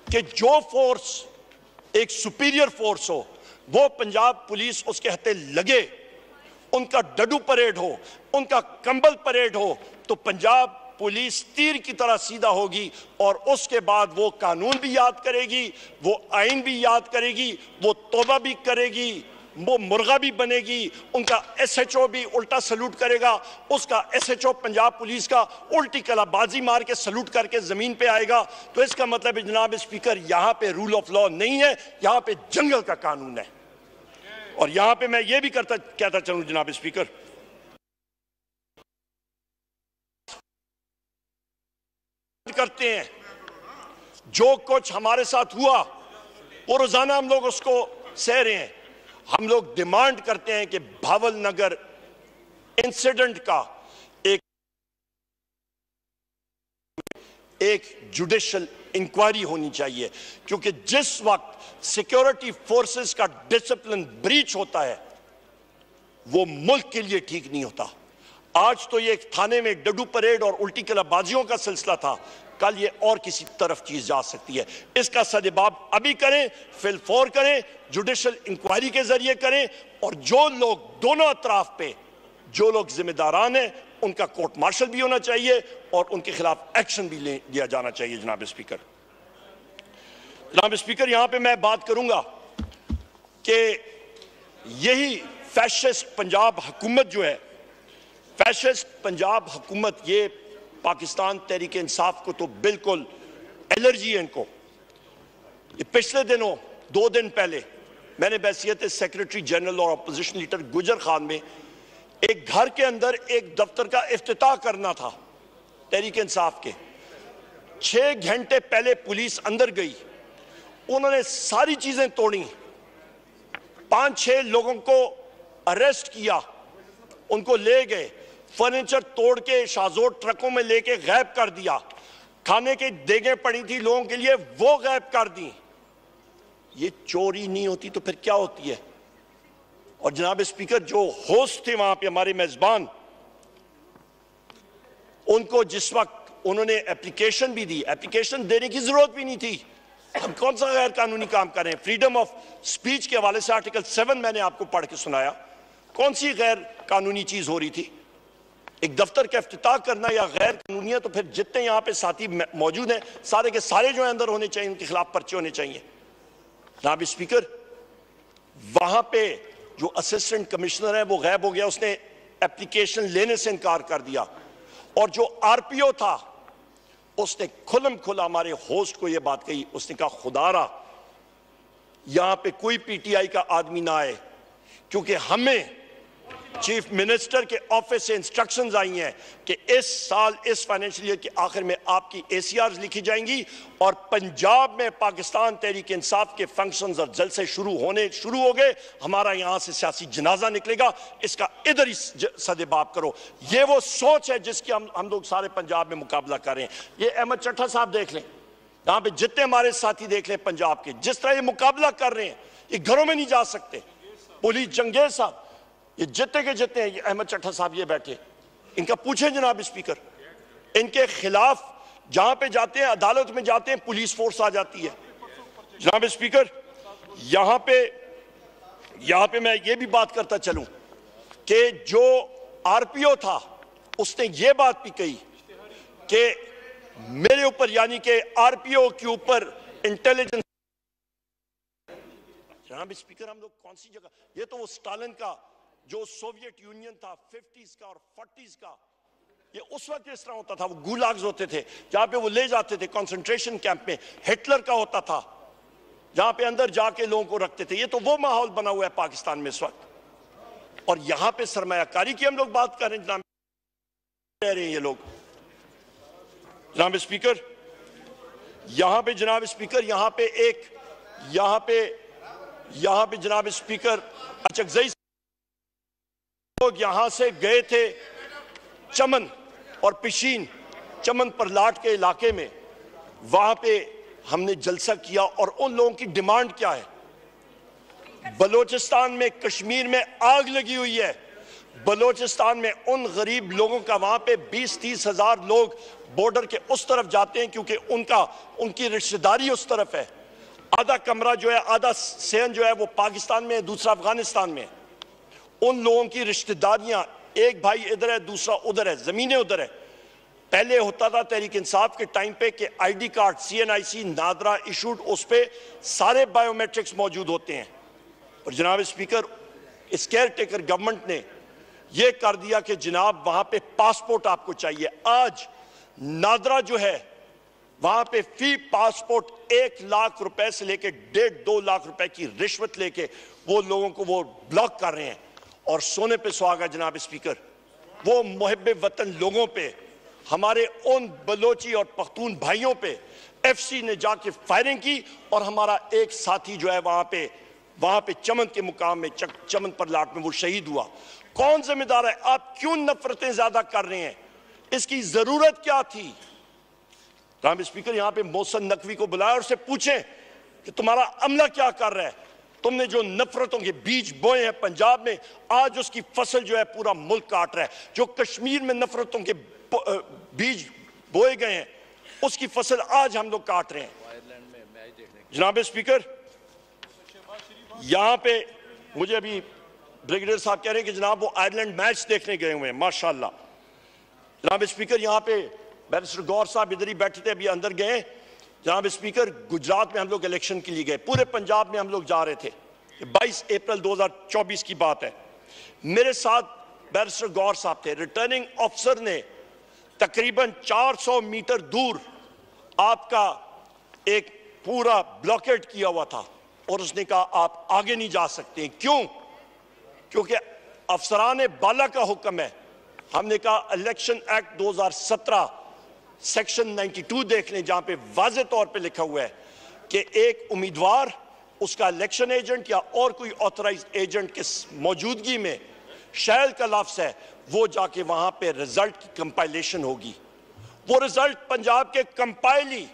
कि जो फोर्स एक सुपीरियर फोर्स हो, वो पंजाब पुलिस उसके हत्थे लगे, उनका डड्डू परेड हो, उनका कंबल परेड हो, तो पंजाब पुलिस तीर की तरह सीधा होगी और उसके बाद वो कानून भी याद करेगी, वो आइन भी याद करेगी, वो तौबा भी करेगी, वो मुर्गा भी बनेगी, उनका एसएचओ भी उल्टा सलूट करेगा, उसका एसएचओ पंजाब पुलिस का उल्टी कलाबाजी मार के सलूट करके जमीन पे आएगा। तो इसका मतलब है जनाब स्पीकर, यहां पे रूल ऑफ लॉ नहीं है, यहां पे जंगल का कानून है। और यहां पे मैं ये भी कहता चलूं जनाब स्पीकर, करते हैं जो कुछ हमारे साथ हुआ वो रोजाना हम लोग उसको सह रहे हैं। हम लोग डिमांड करते हैं कि भावल नगर इंसिडेंट का एक जुडिशियल इंक्वायरी होनी चाहिए, क्योंकि जिस वक्त सिक्योरिटी फोर्सेस का डिसिप्लिन ब्रीच होता है वो मुल्क के लिए ठीक नहीं होता। आज तो ये थाने में डड्डू परेड और उल्टी कलाबाजियों का सिलसिला था, कल ये और किसी तरफ चीज जा सकती है। इसका सदबाब अभी करें, फिलफौर करें, जुडिशियल इंक्वायरी के जरिए करें, और जो लोग दोनों अतराफ पे जो लोग जिम्मेदारान हैं उनका कोर्ट मार्शल भी होना चाहिए और उनके खिलाफ एक्शन भी लिया जाना चाहिए। जनाब स्पीकर, यहां पे मैं बात करूंगा कि यही फैशिस्ट पंजाब हुकूमत जो है, फैशिस्ट पंजाब हुकूमत, ये पाकिस्तान तहरीक इंसाफ को तो बिल्कुल एलर्जी है इनको। ये पिछले दिनों 2 दिन पहले मैंने बैसियत सेक्रेटरी जनरल और अपोजिशन लीडर गुजर खान में एक घर के अंदर एक दफ्तर का इफ्तिताह करना था तहरीक इंसाफ के। 6 घंटे पहले पुलिस अंदर गई, उन्होंने सारी चीजें तोड़ी, 5-6 लोगों को अरेस्ट किया, उनको ले गए, फर्नीचर तोड़ के शाहजोर ट्रकों में लेके गायब कर दिया, खाने की देगें पड़ी थी लोगों के लिए वो गायब कर दी। ये चोरी नहीं होती तो फिर क्या होती है? और जनाब स्पीकर, जो होस्ट थे वहां पे हमारे मेजबान, उनको जिस वक्त उन्होंने एप्लीकेशन भी दी, एप्लीकेशन देने की जरूरत भी नहीं थी। हम कौन सा गैर कानूनी काम कर रहे हैं? फ्रीडम ऑफ स्पीच के हवाले से आर्टिकल 7 मैंने आपको पढ़ के सुनाया। कौन सी गैर कानूनी चीज हो रही थी? एक दफ्तर का इफ्तिताह करना या गैर कानूनी है तो फिर जितने यहां पे साथी मौजूद हैं सारे के सारे जो अंदर होने चाहिए, उनके खिलाफ पर्चे होने चाहिए। जनाब स्पीकर, वहां पे जो असिस्टेंट कमिश्नर है वो गायब हो गया, उसने एप्लीकेशन लेने से इनकार कर दिया। और जो आरपीओ था उसने खुलम खुला हमारे होस्ट को यह बात कही, उसने कहा खुदारा यहां पे कोई पीटीआई का आदमी ना आए, क्योंकि हमें चीफ मिनिस्टर के ऑफिस से इंस्ट्रक्शंस आई हैं कि इस साल इस फाइनेंशियल ईयर के आखिर में आपकी ACRs लिखी जाएंगी और पंजाब में पाकिस्तान तहरीक इंसाफ के फंक्शंस और जलसे शुरू हो गए। हमारा यहां से सियासी जनाजा निकलेगा, इसका इधर ही सदेबाप करो। ये वो सोच है जिसकी हम लोग सारे पंजाब में मुकाबला कर रहे हैं। ये अहमद चट्टा साहब देख लें, यहाँ पे जितने हमारे साथी देख लें पंजाब के, जिस तरह ये मुकाबला कर रहे हैं, ये घरों में नहीं जा सकते। पुलिस जंगेज साहब, ये जितने के जितने हैं, अहमद चट्टा साहब ये बैठे, इनका पूछें जनाब स्पीकर, इनके खिलाफ जहां पे जाते हैं, अदालत में जाते हैं, पुलिस फोर्स आ जाती है। जनाब स्पीकर, यहां पे मैं ये भी बात करता चलूं कि जो RPO था उसने ये बात भी कही कि मेरे ऊपर, यानी कि RPO के ऊपर इंटेलिजेंस। जनाब स्पीकर, हम लोग कौन सी जगह, ये तो वो स्टालिन का जो सोवियत यूनियन था 50s का और 40s का, ये उस वक्त इस तरह होता था। वो गुलाग्स होते थे जहां पे वो ले जाते थे कंसंट्रेशन कैंप में। हिटलर का होता था जहां पे अंदर जाके लोगों को रखते थे। ये तो वो माहौल बना हुआ है पाकिस्तान में इस वक्त। और यहां पे सरमायाकारी की हम लोग बात कर रहे हैं, कह रहे हैं ये लोग। जनाब स्पीकर, यहां पे जनाब स्पीकर, यहां पे जनाब स्पीकर अचकजई लोग यहां से गए थे चमन और पिशीन, चमन परलाट के इलाके में। वहां पे हमने जलसा किया और उन लोगों की डिमांड क्या है? बलोचिस्तान में, कश्मीर में आग लगी हुई है। बलोचिस्तान में उन गरीब लोगों का, वहां पे 20-30 हजार लोग बॉर्डर के उस तरफ जाते हैं क्योंकि उनकी रिश्तेदारी उस तरफ है। आधा कमरा जो है, आधा सहन जो है वो पाकिस्तान में है, दूसरा अफगानिस्तान में है। उन लोगों की रिश्तेदारियां, एक भाई इधर है, दूसरा उधर है, जमीनें उधर है। पहले होता था तहरीक इंसाफ के टाइम पे कि ID card CNIC NADRA issued, उस पे सारे बायोमेट्रिक्स मौजूद होते हैं। और जनाब स्पीकर, इस केयर टेकर गवर्नमेंट ने यह कर दिया कि जनाब वहां पे पासपोर्ट आपको चाहिए। आज नादरा जो है, वहां पे फी पासपोर्ट 1 लाख रुपए से लेके 1.5-2 लाख रुपए की रिश्वत लेके वो लोगों को वो ब्लॉक कर रहे हैं। और सोने पे सुहागा जनाब स्पीकर, वो मुहिब्बे वतन लोगों पे, हमारे उन बलोची और पख्तून भाइयों पे FC ने जाके फायरिंग की और हमारा एक साथी जो है वहां पे चमन के मुकाम में, चमन परलाट में वो शहीद हुआ। कौन जिम्मेदार है? आप क्यों नफरतें ज्यादा कर रहे हैं? इसकी जरूरत क्या थी? जनाब स्पीकर, यहां पे मोहसिन नकवी को बुलाया और उससे पूछें कि तुम्हारा अमला क्या कर रहा है? तुमने जो नफरतों के बीज बोए हैं पंजाब में, आज उसकी फसल जो है पूरा मुल्क काट रहा है। जो कश्मीर में नफरतों के बीज बोए गए हैं, उसकी फसल आज हम लोग काट रहे हैं। जनाब स्पीकर, यहां पे मुझे अभी ब्रिगेडियर साहब कह रहे हैं कि जनाब वो आयरलैंड मैच देखने गए हुए हैं, माशाल्लाह। जनाब स्पीकर, यहां पे बैरिस्टर गौर साहब इधर ही बैठे थे, अभी अंदर गए। जनाब स्पीकर, गुजरात में हम लोग इलेक्शन के लिए गए, पूरे पंजाब में हम लोग जा रहे थे। 22 अप्रैल 2024 की बात है। मेरे साथ बैरिस्टर गौर साहब थे। रिटर्निंग ऑफिसर ने तकरीबन 400 मीटर दूर आपका एक पूरा ब्लॉकेट किया हुआ था और उसने कहा आप आगे नहीं जा सकते। क्यों? क्योंकि अफसरान बाला का हुक्म है। हमने कहा इलेक्शन एक्ट 2017 सेक्शन 92 देख लें, जहां पे वाज़े तौर पे लिखा हुआ है कि एक उम्मीदवार, उसका इलेक्शन एजेंट या और कोई ऑथराइज्ड एजेंट की मौजूदगी में, शैल का लफ्ज़ है, वो जाके वहां पे रिजल्ट की कंपाइलेशन होगी। वो रिजल्ट पंजाब के कंपाइली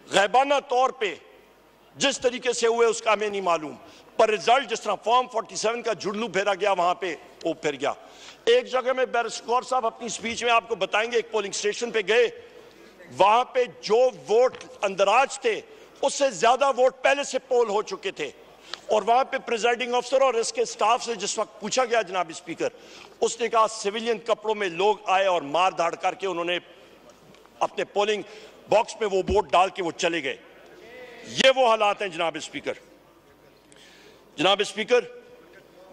गैबाना तौर पे जिस तरीके से हुए उसका हमें नहीं मालूम, पर रिजल्ट जिस तरह फॉर्म 47 का जुड़लू फेरा गया, वहां पे वो फिर गया। एक जगह में बैरिस्टर गौर साहब अपनी स्पीच में आपको बताएंगे, एक पोलिंग स्टेशन पे गए, वहां पे जो वोट अंदराज थे उससे ज्यादा वोट पहले से पोल हो चुके थे। और वहां पे प्रिजाइडिंग ऑफिसर और इसके स्टाफ से जिस वक्त पूछा गया जनाब स्पीकर, उसने कहा सिविलियन कपड़ों में लोग आए और मार धाड़ करके उन्होंने अपने पोलिंग बॉक्स में वो वोट डाल के वो चले गए। ये वो हालात हैं जनाब स्पीकर। जनाब स्पीकर,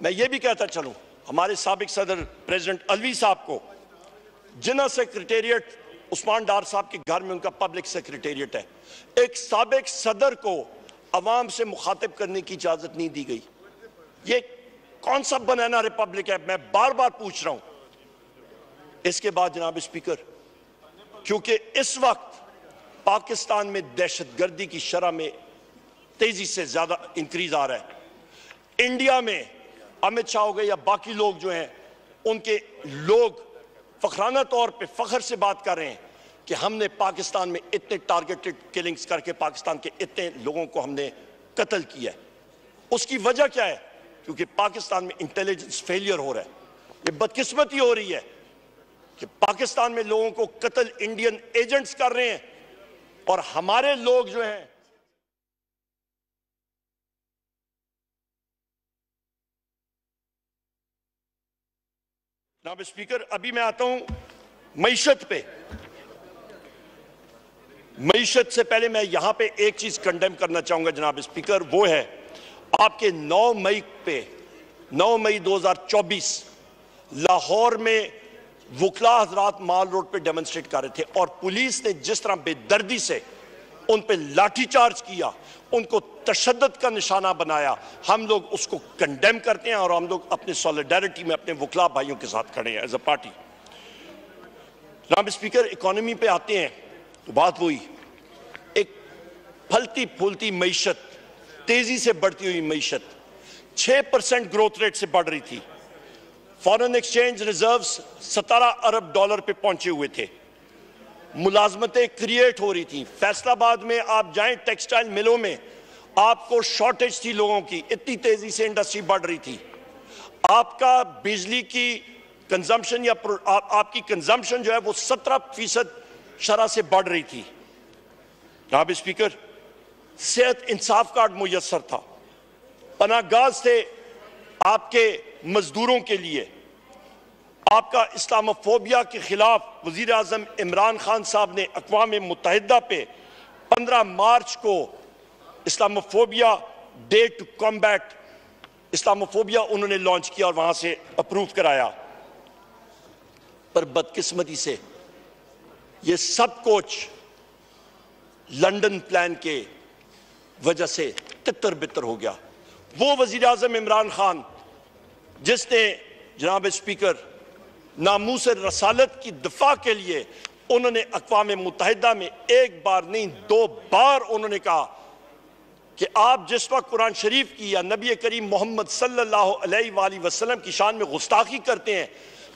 मैं ये भी कहता चलूं, हमारे साबिक सदर प्रेसिडेंट अलवी साहब को जिना सेक्रेटेरिएट उस्मान डार साहब के घर में उनका पब्लिक सेक्रेटेरिएट है, एक साबिक सदर को अवाम से मुखातिब करने की इजाजत नहीं दी गई। ये कौन सा बनाना रिपब्लिक है? मैं बार बार पूछ रहा हूं। इसके बाद जनाब स्पीकर, क्योंकि इस वक्त पाकिस्तान में दहशतगर्दी की शरह में तेजी से ज्यादा इंक्रीज आ रहा है। इंडिया में अमित शाह हो गए या बाकी लोग जो हैं, उनके लोग फखराना तौर पे फखर से बात कर रहे हैं कि हमने पाकिस्तान में इतने टारगेटेड किलिंग्स करके पाकिस्तान के इतने लोगों को हमने कत्ल किया है। उसकी वजह क्या है? क्योंकि पाकिस्तान में इंटेलिजेंस फेलियर हो रहा है। ये बदकिस्मती हो रही है कि पाकिस्तान में लोगों को कत्ल इंडियन एजेंट्स कर रहे हैं और हमारे लोग जो हैं जनाब स्पीकर, अभी मैं आता हूं मईशत पे। मईशत से पहले मैं यहां पे एक चीज कंडेम करना चाहूंगा जनाब स्पीकर, वो है आपके 9 मई 2024 लाहौर में वकला हजरात माल रोड पे डेमोन्स्ट्रेट कर रहे थे और पुलिस ने जिस तरह बेदर्दी से उन पे लाठीचार्ज किया, उनको तशद्दुद का निशाना बनाया, हम लोग उसको कंडेम करते हैं और हम लोग अपने सॉलिडारिटी में अपने वकला भाइयों के साथ खड़े हैं एज अ पार्टी। जनाब स्पीकर, इकोनॉमी पे आते हैं तो बात वही, एक फलती फूलती मईशत, तेजी से बढ़ती हुई मईशत 6% ग्रोथ रेट से बढ़ रही थी। फॉरेन एक्सचेंज रिजर्व्स 17 अरब डॉलर पे पहुंचे हुए थे। मुलाजमतें क्रिएट हो रही थी। फैसलाबाद में आप जाएं, टेक्सटाइल मिलों में आपको शॉर्टेज थी लोगों की, इतनी तेजी से इंडस्ट्री बढ़ रही थी। आपका बिजली की कंजम्पशन या आपकी कंजम्पशन जो है वो 17% शरह से बढ़ रही थी। जनाब स्पीकर, सेहत इंसाफ कार्ड मुयस्सर था, पनाहगाह थे आपके मजदूरों के लिए। आपका इस्लामोफोबिया के खिलाफ वजीर आजम इमरान खान साहब ने अक़वाम मुत्तहिदा पे 15 मार्च को Islamophobia day to combat Islamophobia उन्होंने लॉन्च किया और वहां से अप्रूव कराया। पर बदकिस्मती से ये सब कुछ लंदन प्लान के वजह से तितर बितर हो गया। वो वजीर आजम इमरान खान जिसने जनाब स्पीकर नामूस रसालत की दफा के लिए उन्होंने अक़वाम मुत्तहिदा में एक बार नहीं 2 बार उन्होंने कहा कि आप जिस वक्त कुरान शरीफ की या नबी करीम मोहम्मद सल्लल्लाहु अलैहि वसल्लम की शान में गुस्ताखी करते हैं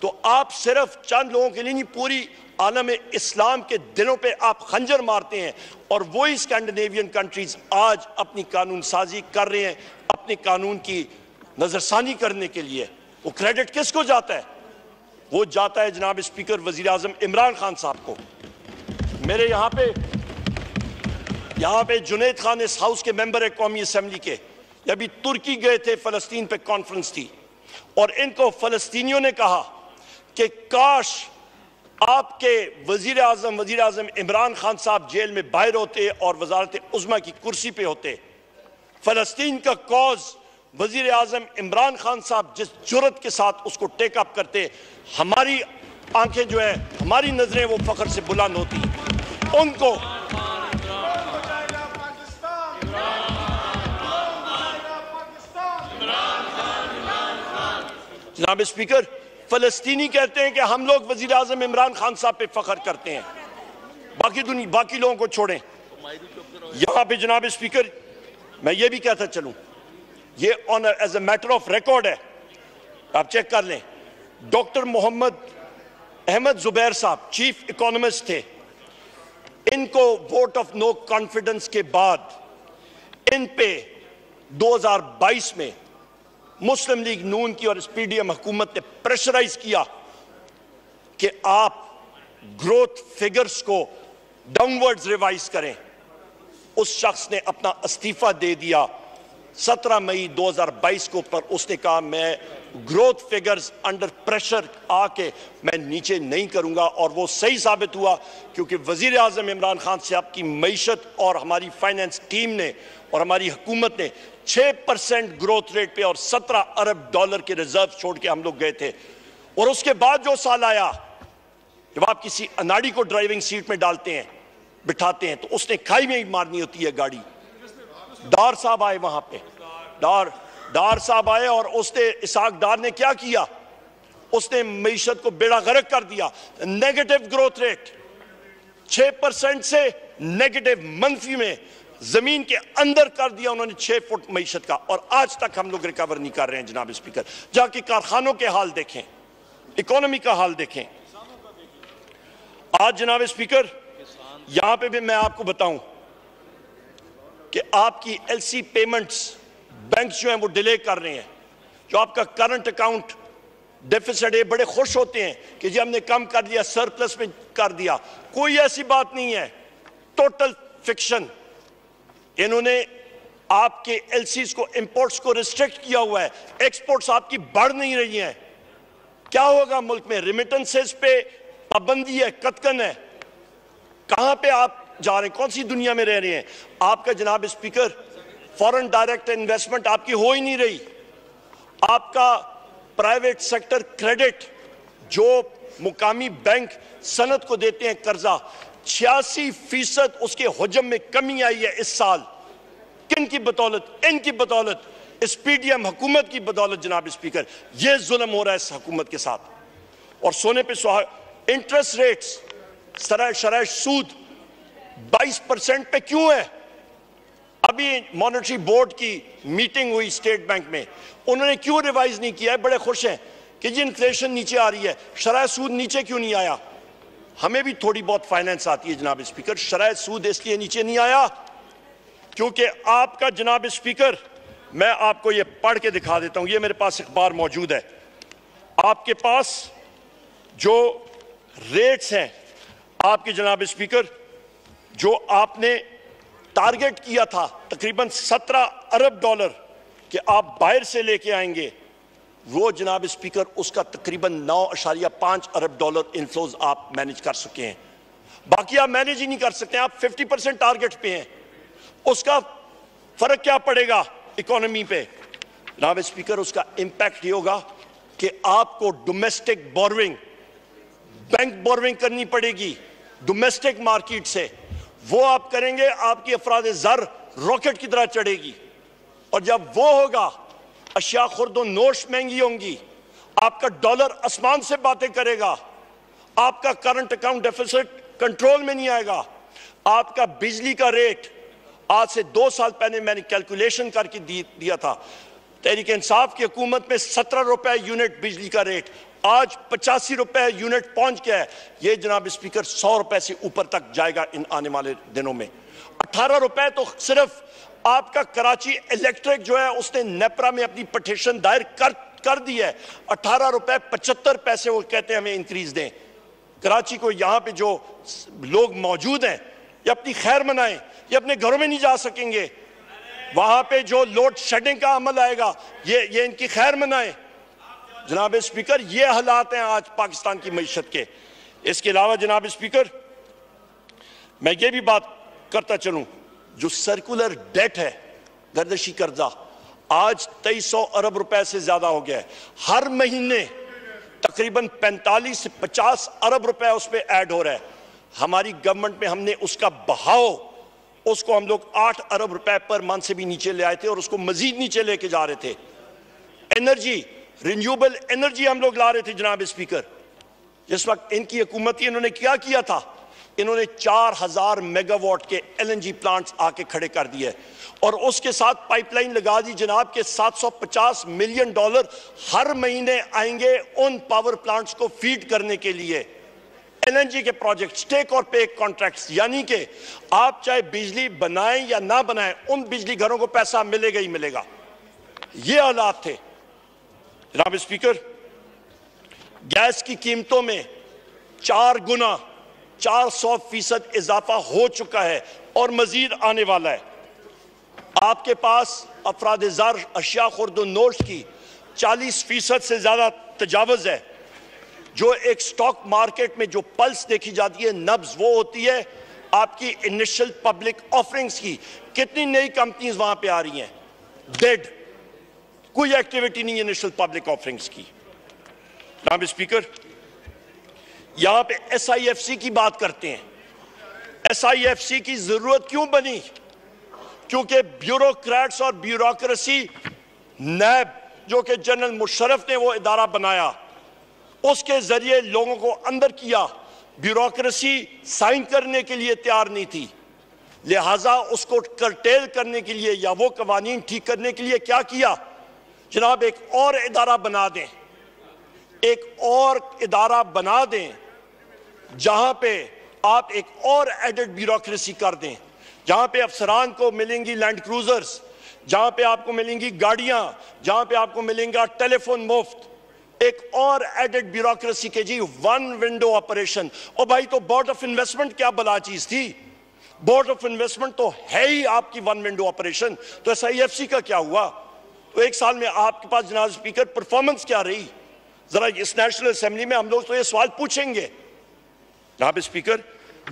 तो आप सिर्फ चंद लोगों के लिए नहीं, पूरी आलम इस्लाम के दिलों पे आप खंजर मारते हैं। और वही स्कैंडिनेवियन कंट्रीज आज अपनी कानून साजी कर रहे हैं, अपने कानून की नजरसानी करने के लिए। वो क्रेडिट किसको जाता है? वो जाता है जनाब स्पीकर वजीर आजम इमरान खान साहब को। मेरे यहाँ पे जुनैद खान इस हाउस के मेंबर है कौमी असेंबली के, अभी तुर्की गए थे, फलस्तीन पे कॉन्फ्रेंस थी और इनको फलस्तीनियों ने कहा कि काश आपके वजीर आजम इमरान खान साहब जेल में बाहर होते और वजारत उज़्मा की कुर्सी पे होते। फलस्तीन का कॉज वजीर आजम इमरान खान साहब जिस जुर्रत के साथ उसको टेकअप करते, हमारी आंखें जो है, हमारी नजरें वो फख्र से बुलंद होती। उनको जनाब स्पीकर, फलस्तीनी कहते हैं कि हम लोग वजीर आजम इमरान खान साहब पे फख्र करते हैं, बाकी लोगों को छोड़ें। यहां पे जनाब स्पीकर मैं ये भी कहता चलूं, ये honour as a matter of record है, आप चेक कर लें। डॉक्टर मोहम्मद अहमद जुबैर साहब चीफ इकोनॉमिस्ट थे, इनको वोट ऑफ नो कॉन्फिडेंस के बाद इन पे 2022 में मुस्लिम लीग नून की और पीडीएम हुकूमत ने प्रेशराइज किया कि आप ग्रोथ फिगर्स को डाउनवर्ड्स रिवाइज करें। उस शख्स ने अपना इस्तीफा दे दिया 17 मई 2022 को, पर उसने कहा मैं ग्रोथ फिगर्स अंडर प्रेशर आके मैं नीचे नहीं करूंगा। और वो सही साबित हुआ क्योंकि वजीर आजम इमरान खान साहब की मईशत और हमारी फाइनेंस टीम ने और हमारी हुकूमत ने 6% ग्रोथ रेट पे और 17 अरब डॉलर के रिजर्व छोड़ के हम लोग गए थे। और उसके बाद जो साल आया, जब आप किसी अनाड़ी को ड्राइविंग सीट में डालते हैं, बिठाते हैं, तो उसने खाई में ही मारनी होती है गाड़ी। डार साहब आए वहां पे, डार डार साहब आए और उसने इसाक डार ने क्या किया, उसने मईशत को बेड़ा गर्क कर दिया। नेगेटिव ग्रोथ रेट 6% से नेगेटिव मंफी में जमीन के अंदर कर दिया उन्होंने 6 फुट मईशत का, और आज तक हम लोग रिकवर नहीं कर रहे हैं जनाब स्पीकर। जाके कारखानों के हाल देखें, इकोनॉमी का हाल देखें। आज जनाब स्पीकर यहां पे भी मैं आपको बताऊं कि आपकी एलसी पेमेंट्स बैंक जो हैं वो डिले कर रहे हैं। जो आपका करंट अकाउंट डेफिसिट है, बड़े खुश होते हैं कि जी हमने कम कर दिया, सरप्लस में कर दिया। कोई ऐसी बात नहीं है, टोटल फिक्शन। इन्होंने आपके एलसीज को, इंपोर्ट्स को रिस्ट्रिक्ट किया हुआ है, एक्सपोर्ट्स आपकी बढ़ नहीं रही हैं। क्या होगा मुल्क में? रिमिटेंसेस पे पाबंदी है, कतकन है। कहां पे आप जा रहे हैं? कौन सी दुनिया में रह रहे हैं? आपका जनाब स्पीकर फॉरेन डायरेक्ट इन्वेस्टमेंट आपकी हो ही नहीं रही। आपका प्राइवेट सेक्टर क्रेडिट जो मुकामी बैंक सनत को देते हैं कर्जा, 86% उसके हुजम में कमी आई है इस साल। किन की बदौलत? इनकी बदौलत, इस पीडीएम हुकूमत की बदौलत जनाब स्पीकर। यह जुल्म हो रहा है इस हुकूमत के साथ। और सोने पे इंटरेस्ट रेट्स, शरह सूद 22% पे क्यों है? अभी मॉनेटरी बोर्ड की मीटिंग हुई स्टेट बैंक में, उन्होंने क्यों रिवाइज नहीं किया है? बड़े खुश हैं कि जी इन्फ्लेशन नीचे आ रही है, शरह सूद नीचे क्यों नहीं आया? हमें भी थोड़ी बहुत फाइनेंस आती है जनाब स्पीकर। शरह सूद इसलिए नीचे नहीं आया क्योंकि आपका जनाब स्पीकर, मैं आपको ये पढ़ के दिखा देता हूं, ये मेरे पास अखबार मौजूद है। आपके पास जो रेट्स हैं आपके जनाब स्पीकर, जो आपने टारगेट किया था तकरीबन $17 अरब कि आप बाहर से लेके आएंगे, वो जनाब स्पीकर उसका तकरीबन $9.5 अरब इनफ्लोज आप मैनेज कर सके हैं। बाकी आप मैनेज ही नहीं कर सकते, आप 50% टारगेट पे हैं। उसका फर्क क्या पड़ेगा इकोनॉमी पे जनाब स्पीकर? उसका इंपैक्ट ये होगा कि आपको डोमेस्टिक बोरोइंग, बैंक बोरोइंग करनी पड़ेगी डोमेस्टिक मार्केट से। वो आप करेंगे, आपकी अफराद ज़र रॉकेट की तरह चढ़ेगी, और जब वो होगा अशिया खुर्दो नोश महंगी होंगी, आपका डॉलर आसमान से बातें करेगा, आपका करंट अकाउंट डेफिसिट कंट्रोल में नहीं आएगा, आपका बिजली का रेट आज से 2 साल पहले मैंने कैलकुलेशन करके दिया था, तहरीक इंसाफ की हुकूमत में 17 रुपए यूनिट बिजली का रेट, आज 85 रुपए यूनिट पहुंच गया है। ये जनाब स्पीकर 100 रुपए से ऊपर तक जाएगा इन आने वाले दिनों में। 18 रुपए तो सिर्फ आपका कराची इलेक्ट्रिक जो है उसने नेपरा में अपनी पटिशन दायर कर दी है। 18 रुपए 75 पैसे वो कहते हैं हमें इंक्रीज दें। कराची को यहाँ पे जो लोग मौजूद हैं ये अपनी खैर मनाएं, ये अपने घरों में नहीं जा सकेंगे। वहां पे जो लोड शेडिंग का अमल आएगा ये इनकी खैर मनाएं। जनाब स्पीकर ये हालात हैं आज पाकिस्तान की मईशत के। इसके अलावा जनाब स्पीकर मैं ये भी बात करता चलूं, जो सर्कुलर डेट है, गर्दशी कर्जा, आज 2300 अरब रुपए से ज्यादा हो गया है। हर महीने तकरीबन 45 से 50 अरब रुपए उस पर ऐड हो रहा है। हमारी गवर्नमेंट में हमने उसका बहाव, उसको हम लोग 8 अरब रुपए पर मंथ से भी नीचे ले आए थे और उसको मजीद नीचे लेके जा रहे थे। एनर्जी, रिन्यूएबल एनर्जी हम लोग ला रहे थे जनाब स्पीकर। जिस वक्त इनकी हुकूमत थी, इन्होंने क्या किया था? इन्होंने 4000 मेगावाट के एलएनजी प्लांट्स आके खड़े कर दिए और उसके साथ पाइपलाइन लगा दी जनाब के $750 मिलियन हर महीने आएंगे उन पावर प्लांट्स को फीड करने के लिए। एलएनजी के प्रोजेक्ट, टेक और पे कॉन्ट्रैक्ट्स, यानी कि आप चाहे बिजली बनाएं या ना बनाएं, उन बिजली घरों को पैसा मिलेगा ही मिलेगा। ये हालात थे जनाब स्पीकर। गैस की कीमतों में 4 गुना 400% इजाफा हो चुका है और मजीद आने वाला है। आपके पास अफराद ज़र अशिया खुर्द नोश की 40% से ज्यादा तजावुज है। जो एक स्टॉक मार्केट में जो पल्स देखी जाती है, नब्ज, वो होती है आपकी इनिशियल पब्लिक ऑफरिंग्स की। कितनी नई कंपनीज वहां पे आ रही हैं? डेड, कोई एक्टिविटी नहीं इनिशियल पब्लिक ऑफरिंग्स की। जनाब स्पीकर, यहां पे SIFC की बात करते हैं। SIFC की जरूरत क्यों बनी? क्योंकि ब्यूरोक्रेट्स और ब्यूरोक्रेसी नैब जो कि जनरल मुशर्रफ ने वो इदारा बनाया, उसके जरिए लोगों को अंदर किया, ब्यूरोक्रेसी साइन करने के लिए तैयार नहीं थी, लिहाजा उसको करटेल करने के लिए या वो कवानीन ठीक करने के लिए क्या किया जनाब, एक और इदारा बना दें, एक और इदारा बना दें जहां पे आप एक और एडेड ब्यूरोक्रेसी कर दें, जहां पे अफसरान को मिलेंगी लैंड क्रूजर्स, जहां पे आपको मिलेंगी गाड़ियां, जहां पे आपको मिलेगा टेलीफोन मुफ्त, एक और एडेड ब्यूरोक्रेसी के जी, वन विंडो ऑपरेशन। और भाई तो बोर्ड ऑफ इन्वेस्टमेंट क्या बला चीज थी, बोर्ड ऑफ इन्वेस्टमेंट तो है ही आपकी वन विंडो ऑपरेशन। तो SIFC का क्या हुआ? तो एक साल में आपके पास जनाब स्पीकर परफॉर्मेंस क्या रही? जरा इस नेशनल असेंबली में हम लोग तो ये सवाल पूछेंगे। जनाब स्पीकर,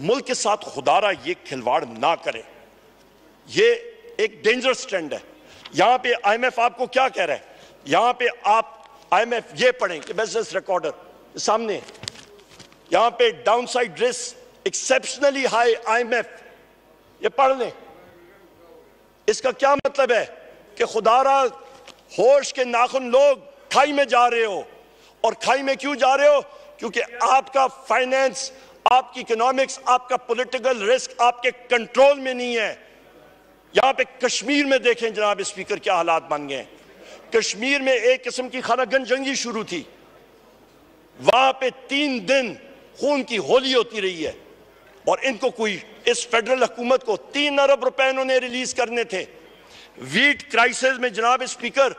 मुल्क के साथ खुदारा ये खिलवाड़ ना करें, ये एक डेंजरस ट्रेंड है। यहां पे IMF आपको क्या कह रहा है, यहां पे आप IMF ये पढ़ें कि बिजनेस रिकॉर्डर सामने, यहां पे downside risk exceptionally high IMF, ये पढ़ लें। इसका क्या मतलब है कि खुदारा होश के नाखुन लोग खाई में जा रहे हो, और खाई में क्यों जा रहे हो? क्योंकि आपका फाइनेंस, आपकी इकोनॉमिक्स, आपका पॉलिटिकल रिस्क आपके कंट्रोल में नहीं है। यहां पे कश्मीर में देखें जनाब स्पीकर क्या हालात बन गए। कश्मीर में एक किस्म की खानागन जंगी शुरू थी, वहां पे 3 दिन खून की होली होती रही है, और इनको कोई, इस फेडरल हुकूमत को 3 अरब रुपए इन्होंने रिलीज करने थे। वीट क्राइसिस में जनाब स्पीकर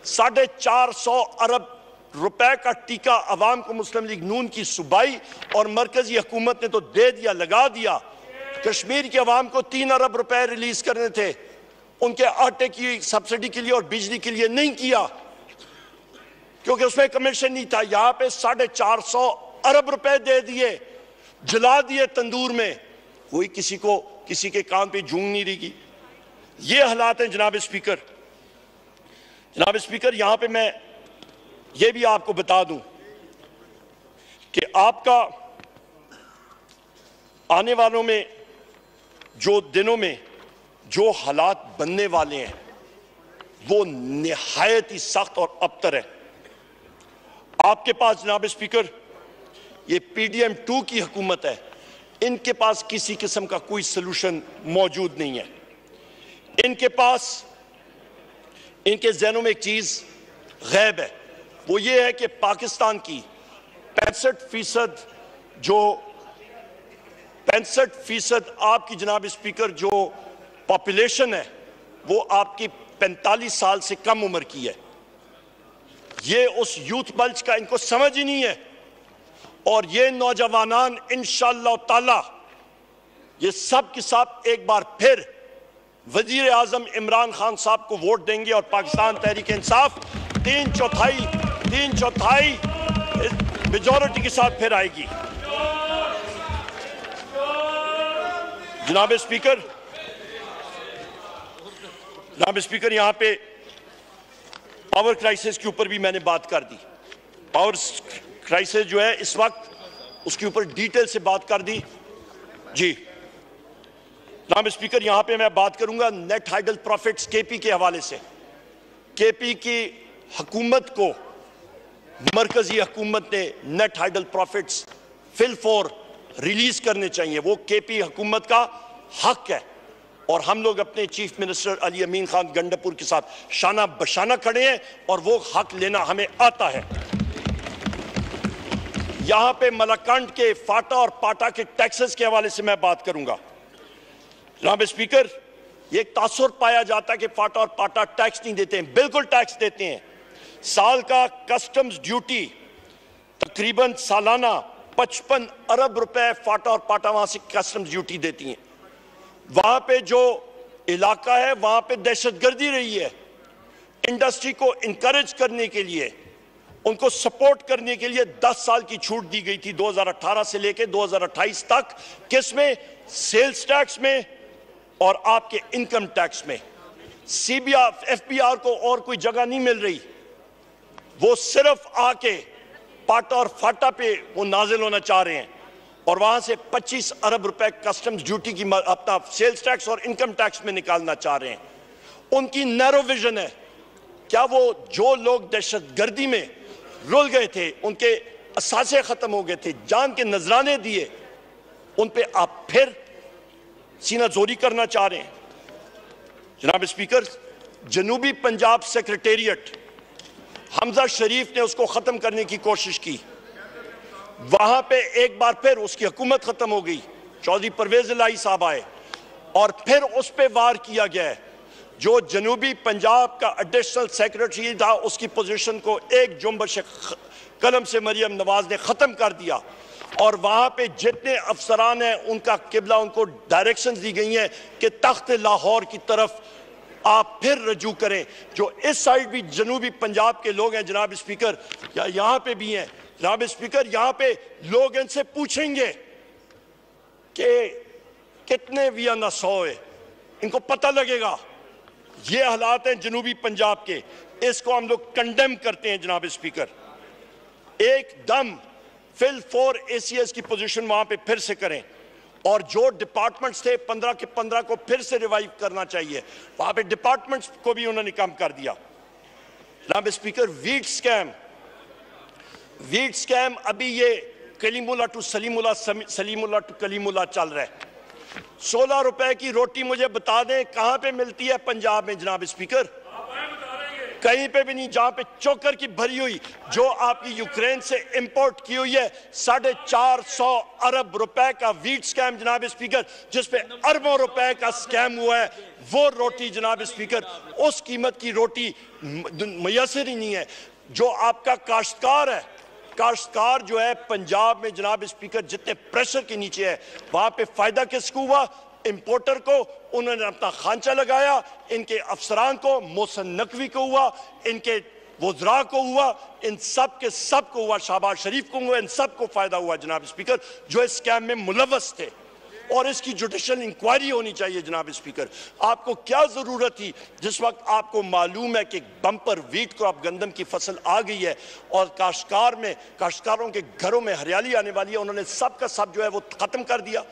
450 अरब रुपए का टीका अवाम को मुस्लिम लीग नून की सूबाई और मरकजी हुकूमत ने तो दे दिया, लगा दिया। कश्मीर की अवाम को 3 अरब रुपए रिलीज करने थे, उनके आटे की सब्सिडी के लिए और बिजली के लिए नहीं किया, क्योंकि उसमें कमीशन नहीं था। यहां पे 450 अरब रुपए दे दिए, जला दिए तंदूर में, कोई किसी को किसी के कान पे जूं नहीं रही। ये हालात हैं जनाब स्पीकर। जनाब स्पीकर, यहां पे मैं ये भी आपको बता दूं कि आपका आने वालों में जो दिनों में जो हालात बनने वाले हैं वो निहायत ही सख्त और अबतर है। आपके पास जनाब स्पीकर ये PDM2 की हुकूमत है, इनके पास किसी किस्म का कोई सलूशन मौजूद नहीं है। इनके पास, इनके जहनों में एक चीज गैब है, वो ये है कि पाकिस्तान की 65% जो 65% आपकी जनाब स्पीकर जो पॉपुलेशन है वो आपकी 45 साल से कम उम्र की है। ये उस यूथ बल्ज का इनको समझ ही नहीं है, और ये नौजवानान इंशाअल्लाह ताला ये सब के सब एक बार फिर वजीर आजम इमरान खान साहब को वोट देंगे, और पाकिस्तान तहरीक इंसाफ 3/4 मेजॉरिटी के साथ फिर आएगी। जनाब स्पीकर, यहां पे पावर क्राइसिस के ऊपर भी मैंने बात कर दी। पावर क्राइसिस जो है इस वक्त, उसके ऊपर डिटेल से बात कर दी जी। जनाब स्पीकर, यहां पे मैं बात करूंगा नेट हाइडल प्रॉफिट्स KP के हवाले से। KP की हुकूमत को मरकजी हुकूमत ने नेट हाइडल प्रॉफिट्स फिल रिलीज करने चाहिए, वो KP हुकूमत का हक है, और हम लोग अपने चीफ मिनिस्टर अली अमीन खान गंडापुर के साथ शाना बशाना खड़े हैं, और वो हक लेना हमें आता है। यहां पे मलाकंड के फाटा और पाटा के टैक्सेस के हवाले से मैं बात करूंगा। जनाब स्पीकर, ये एक तासुर पाया जाता है कि फाटा और पाटा टैक्स नहीं देते हैं, बिल्कुल टैक्स देते हैं। साल का कस्टम्स ड्यूटी तकरीबन सालाना 55 अरब रुपए फाटा और पाटा वहां से कस्टम्स ड्यूटी देती हैं। वहां पे जो इलाका है वहां पे दहशतगर्दी रही है। इंडस्ट्री को इंकरेज करने के लिए, उनको सपोर्ट करने के लिए 10 साल की छूट दी गई थी 2018 से लेकर 2028 तक। किसमें? सेल्स टैक्स में और आपके इनकम टैक्स में। FBR को और कोई जगह नहीं मिल रही, वो सिर्फ आके पाटा और फाटा पे वो नाजिल होना चाह रहे हैं, और वहां से 25 अरब रुपए कस्टम्स ड्यूटी की अपना सेल्स टैक्स और इनकम टैक्स में निकालना चाह रहे हैं। उनकी नैरो विजन है, क्या वो जो लोग दहशतगर्दी में रुल गए थे, उनके असासे खत्म हो गए थे, जान के नजराने दिए, उन पे आप फिर सीना जोरी करना चाह रहे हैं? जनाब स्पीकर, जनूबी पंजाब सेक्रेटेरिएट हमजा शरीफ ने उसको खत्म करने की कोशिश की, वहां पे एक बार फिर उसकी हुकूमत खत्म हो गई, चौधरी परवेज इलाही साहब आए और फिर उस पे वार किया गया है। जो जनूबी पंजाब का एडिशनल सेक्रेटरी था, उसकी पोजीशन को एक जुम्बश कलम से मरियम नवाज ने खत्म कर दिया और वहां पे जितने अफसरान हैं उनका किबला, उनको डायरेक्शंस दी गई हैं कि तख्त लाहौर की तरफ आप फिर रजू करें। जो इस साइड भी जनूबी पंजाब के लोग हैं जनाब स्पीकर, या यहां पे भी हैं जनाब स्पीकर, यहां पे लोग इनसे पूछेंगे कि कितने वियना 100 है, इनको पता लगेगा। ये हालात हैं जनूबी पंजाब के, इसको हम लोग कंडेम करते हैं जनाब स्पीकर। एकदम फिल 4 ACS की पोजीशन वहां पे फिर से करें और जो डिपार्टमेंट्स थे 15 के 15 को फिर से रिवाइव करना चाहिए। वहां पे डिपार्टमेंट्स को भी उन्होंने कम कर दिया। जनाब स्पीकर, वीट स्कैम अभी ये कलीमुल्ला टू सलीमुल्ला, सलीमुल्ला टू कलीमुल्ला चल रहा है। 16 रुपए की रोटी मुझे बता दें कहां पे मिलती है पंजाब में जनाब स्पीकर? कहीं पे भी नहीं। जहां पे चोकर की भरी हुई जो आपकी यूक्रेन से इंपोर्ट की हुई है 450 अरब रुपए का वीट स्कैम जनाब स्पीकर, जिस पे अरबों रुपए का स्कैम हुआ है, वो रोटी जनाब स्पीकर, उस कीमत की रोटी मुयसर ही नहीं है। जो आपका काश्तकार है, काश्तकार जो है पंजाब में जनाब स्पीकर जितने प्रेशर के नीचे है, वहां पे फायदा किसको हुआ? इंपोर्टर को। उन्होंने अपना खांचा लगाया, इनके अफसरान को, मोहसिन नकवी को हुआ, इनके वज़रा को हुआ, इन सब के सब को हुआ, शहबाज शरीफ को हुआ, इन सब को फायदा हुआ जनाब स्पीकर, जो इस स्कैम में मुलव्वस थे। और इसकी जुडिशल इंक्वायरी होनी चाहिए जनाब स्पीकर। आपको क्या जरूरत थी जिस वक्त आपको मालूम है कि बम्पर वीट को अब गंदम की फसल आ गई है और काश्तकारों के घरों में हरियाली आने वाली है, उन्होंने सब का सब जो है वो खत्म कर दिया।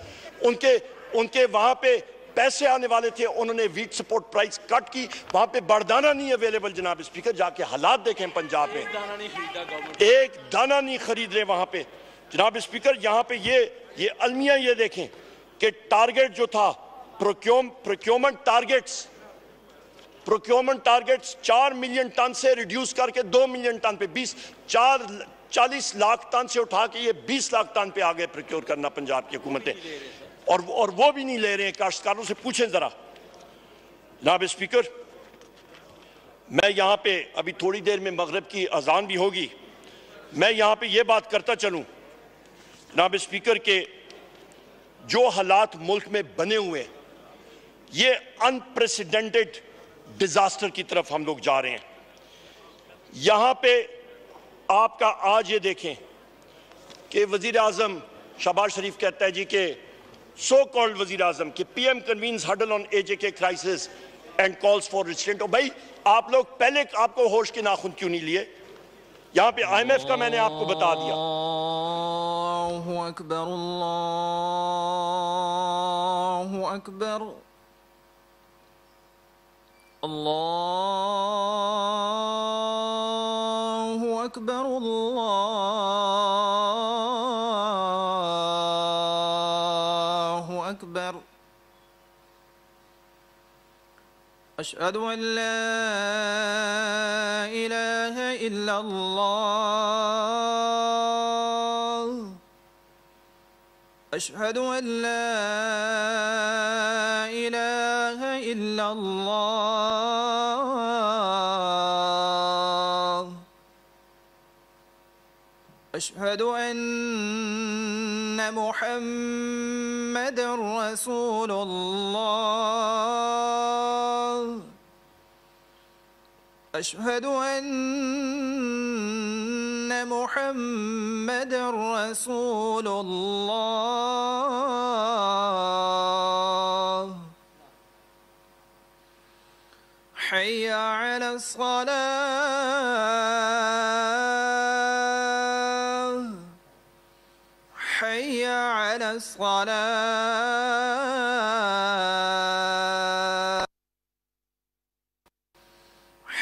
उनके वहां पे पैसे आने वाले थे, उन्होंने वीट सपोर्ट प्राइस कट की, वहां पे बरदाना नहीं अवेलेबल जनाब स्पीकर। जाके हालात देखें पंजाब में, एक दाना नहीं खरीद रहे वहां पे जनाब स्पीकर। यहां पे ये अलमिया ये देखें कि टारगेट जो था प्रोक्योरमेंट टारगेट्स 4 मिलियन टन से रिड्यूस करके 2 मिलियन टन पे 40 लाख टन से उठा के ये 20 लाख टन पे आ गए प्रोक्योर करना पंजाब की हुकूमतें, और वो भी नहीं ले रहे हैं। काश्तकारों से पूछें जरा जनाब स्पीकर। मैं यहां पे अभी थोड़ी देर में मगरिब की अजान भी होगी, मैं यहां पे ये बात करता चलूं जनाब स्पीकर के जो हालात मुल्क में बने हुए हैं, ये अनप्रेसिडेंटेड डिजास्टर की तरफ हम लोग जा रहे हैं। यहां पे आपका आज ये देखें कि वजीर आजम शहबाज शरीफ कहता है जी कि सो कॉल्ड वजीर आजम कि PM convenes huddle on AJK crisis and calls for restraint. भाई आप लोग पहले आपको होश के नाखून क्यों नहीं लिए? यहां पे IMF का मैंने आपको बता दिया।
अल्लाहु अकबर, अल्लाहु अकबर, अल्लाहु अकबर, अल्लाहु अकबर। अशहदु अन ला इलाहा इल्लल्लाह, अशहदु अन ला इलाहा इल्लल्लाह, अशहदु अन्न मुहम्मदर रसूलुल्लाह, अशहदु अन्न मुहम्मदर रसूलुल्लाह, हय्य अलस सलाह, हय्य अलस सलाह,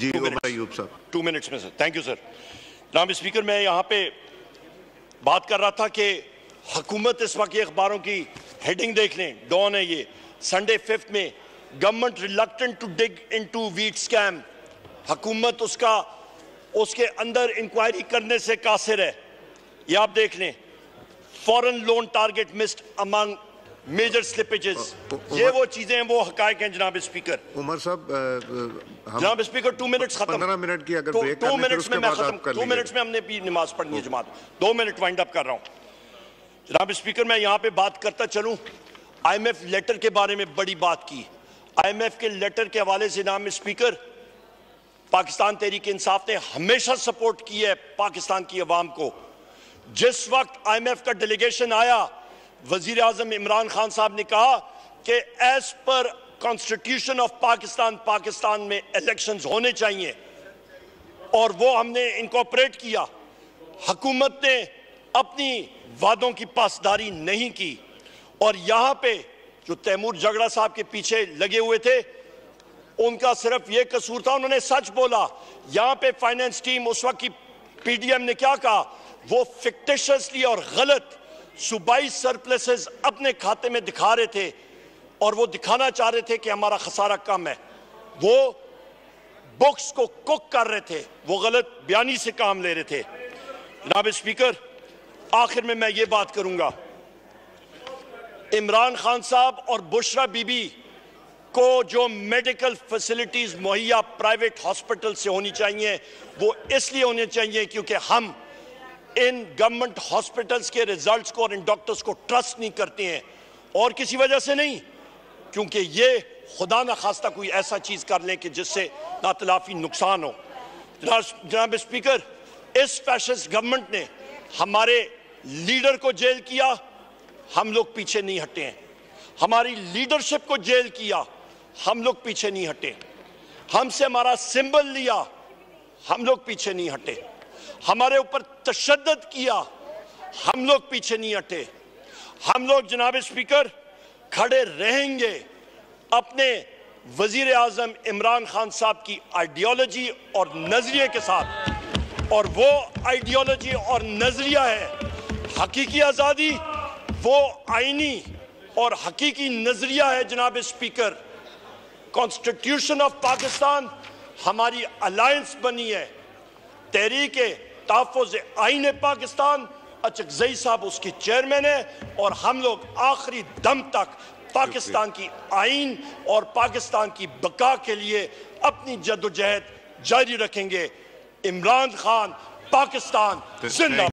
जी उमर अयूब साहब
2 मिनट्स में सर। Thank you sir. जनाब स्पीकर, मैं यहाँ पे बात कर रहा था कि हुकूमत इस वक्त ये अखबारों की हेडिंग देख लें, डॉन है ये, संडे 5 में government reluctant to dig into wheat scam. हुकूमत उसके अंदर इंक्वायरी करने से कासिर है। ये आप देख लें। Foreign loan target missed among major slippages. ये वो चीजें हैं, वो हकायक हैं जनाब स्पीकर।
उमर साहब
जनाब स्पीकर 2 मिनट्स खत्म।
15 मिनट की अगर ब्रेक
2 मिनट्स में मैं
खत्म
खत्म 2 मिनट्स में हमने भी नमाज पढ़नी है जमात। 2 मिनट वाइंड अप कर रहा हूं जनाब स्पीकर। मैं यहां पे बात करता चलूं, IMF लेटर के बारे में बड़ी बात की। IMF के लेटर के हवाले से जनाब स्पीकर, पाकिस्तान तहरीक इंसाफ ने हमेशा सपोर्ट की है पाकिस्तान की अवाम को। जिस वक्त IMF का डेलीगेशन आया, वजीर आजम इमरान खान साहब ने कहा कि as per constitution of Pakistan में इलेक्शंस होने चाहिए, और वो हमने इनकॉर्पोरेट किया। हुकूमत ने अपनी वादों की पासदारी नहीं की, और यहां पे जो तैमूर जगड़ा साहब के पीछे लगे हुए थे, उनका सिर्फ ये कसूर था, उन्होंने सच बोला। यहां पे फाइनेंस टीम उस वक्त की PDM ने क्या कहा, वो फिक्टिशियसली और गलत सूबाई सरप्लसेस अपने खाते में दिखा रहे थे, और वो दिखाना चाह रहे थे कि हमारा खसारा कम है। वो बुक्स को कुक कर रहे थे, वो गलत बयानी से काम ले रहे थे। जनाब स्पीकर, आखिर में मैं ये बात करूंगा, इमरान खान साहब और बुशरा बीबी को जो मेडिकल फैसिलिटीज मुहैया प्राइवेट हॉस्पिटल से होनी चाहिए, वो इसलिए होनी चाहिए क्योंकि हम इन गवर्नमेंट हॉस्पिटल्स के रिजल्ट्स को और इन डॉक्टर्स को ट्रस्ट नहीं करते हैं, और किसी वजह से नहीं, क्योंकि ये खुदा न खास्ता कोई ऐसा चीज कर लें कि जिससे नातलाफी नुकसान हो। जनाब स्पीकर, इस फैशिस्ट गवर्नमेंट ने हमारे लीडर को जेल किया, हम लोग पीछे नहीं हटे हैं। हमारी लीडरशिप को जेल किया, हम लोग पीछे नहीं हटे। हमसे हमारा सिंबल लिया, हम लोग पीछे नहीं हटे। हमारे ऊपर तशद्दुद किया, हम लोग पीछे नहीं हटे। हम लोग जनाब स्पीकर खड़े रहेंगे अपने वजीर आजम इमरान खान साहब की आइडियोलॉजी और नजरिए के साथ, और वो आइडियोलॉजी और नजरिया है हकीकी आज़ादी, वो आईनी और हकीकी नजरिया है जनाब स्पीकर। कॉन्स्टिट्यूशन ऑफ पाकिस्तान हमारी अलायंस बनी है, तहरीक तहफ़्फ़ुज़ आईन पाकिस्तान, अचकज़ई साहब उसकी चेयरमैन है, और हम लोग आखिरी दम तक पाकिस्तान की आईन और पाकिस्तान की बका के लिए अपनी जद्दोजहद जारी रखेंगे। इमरान खान पाकिस्तान जिंदाबाद।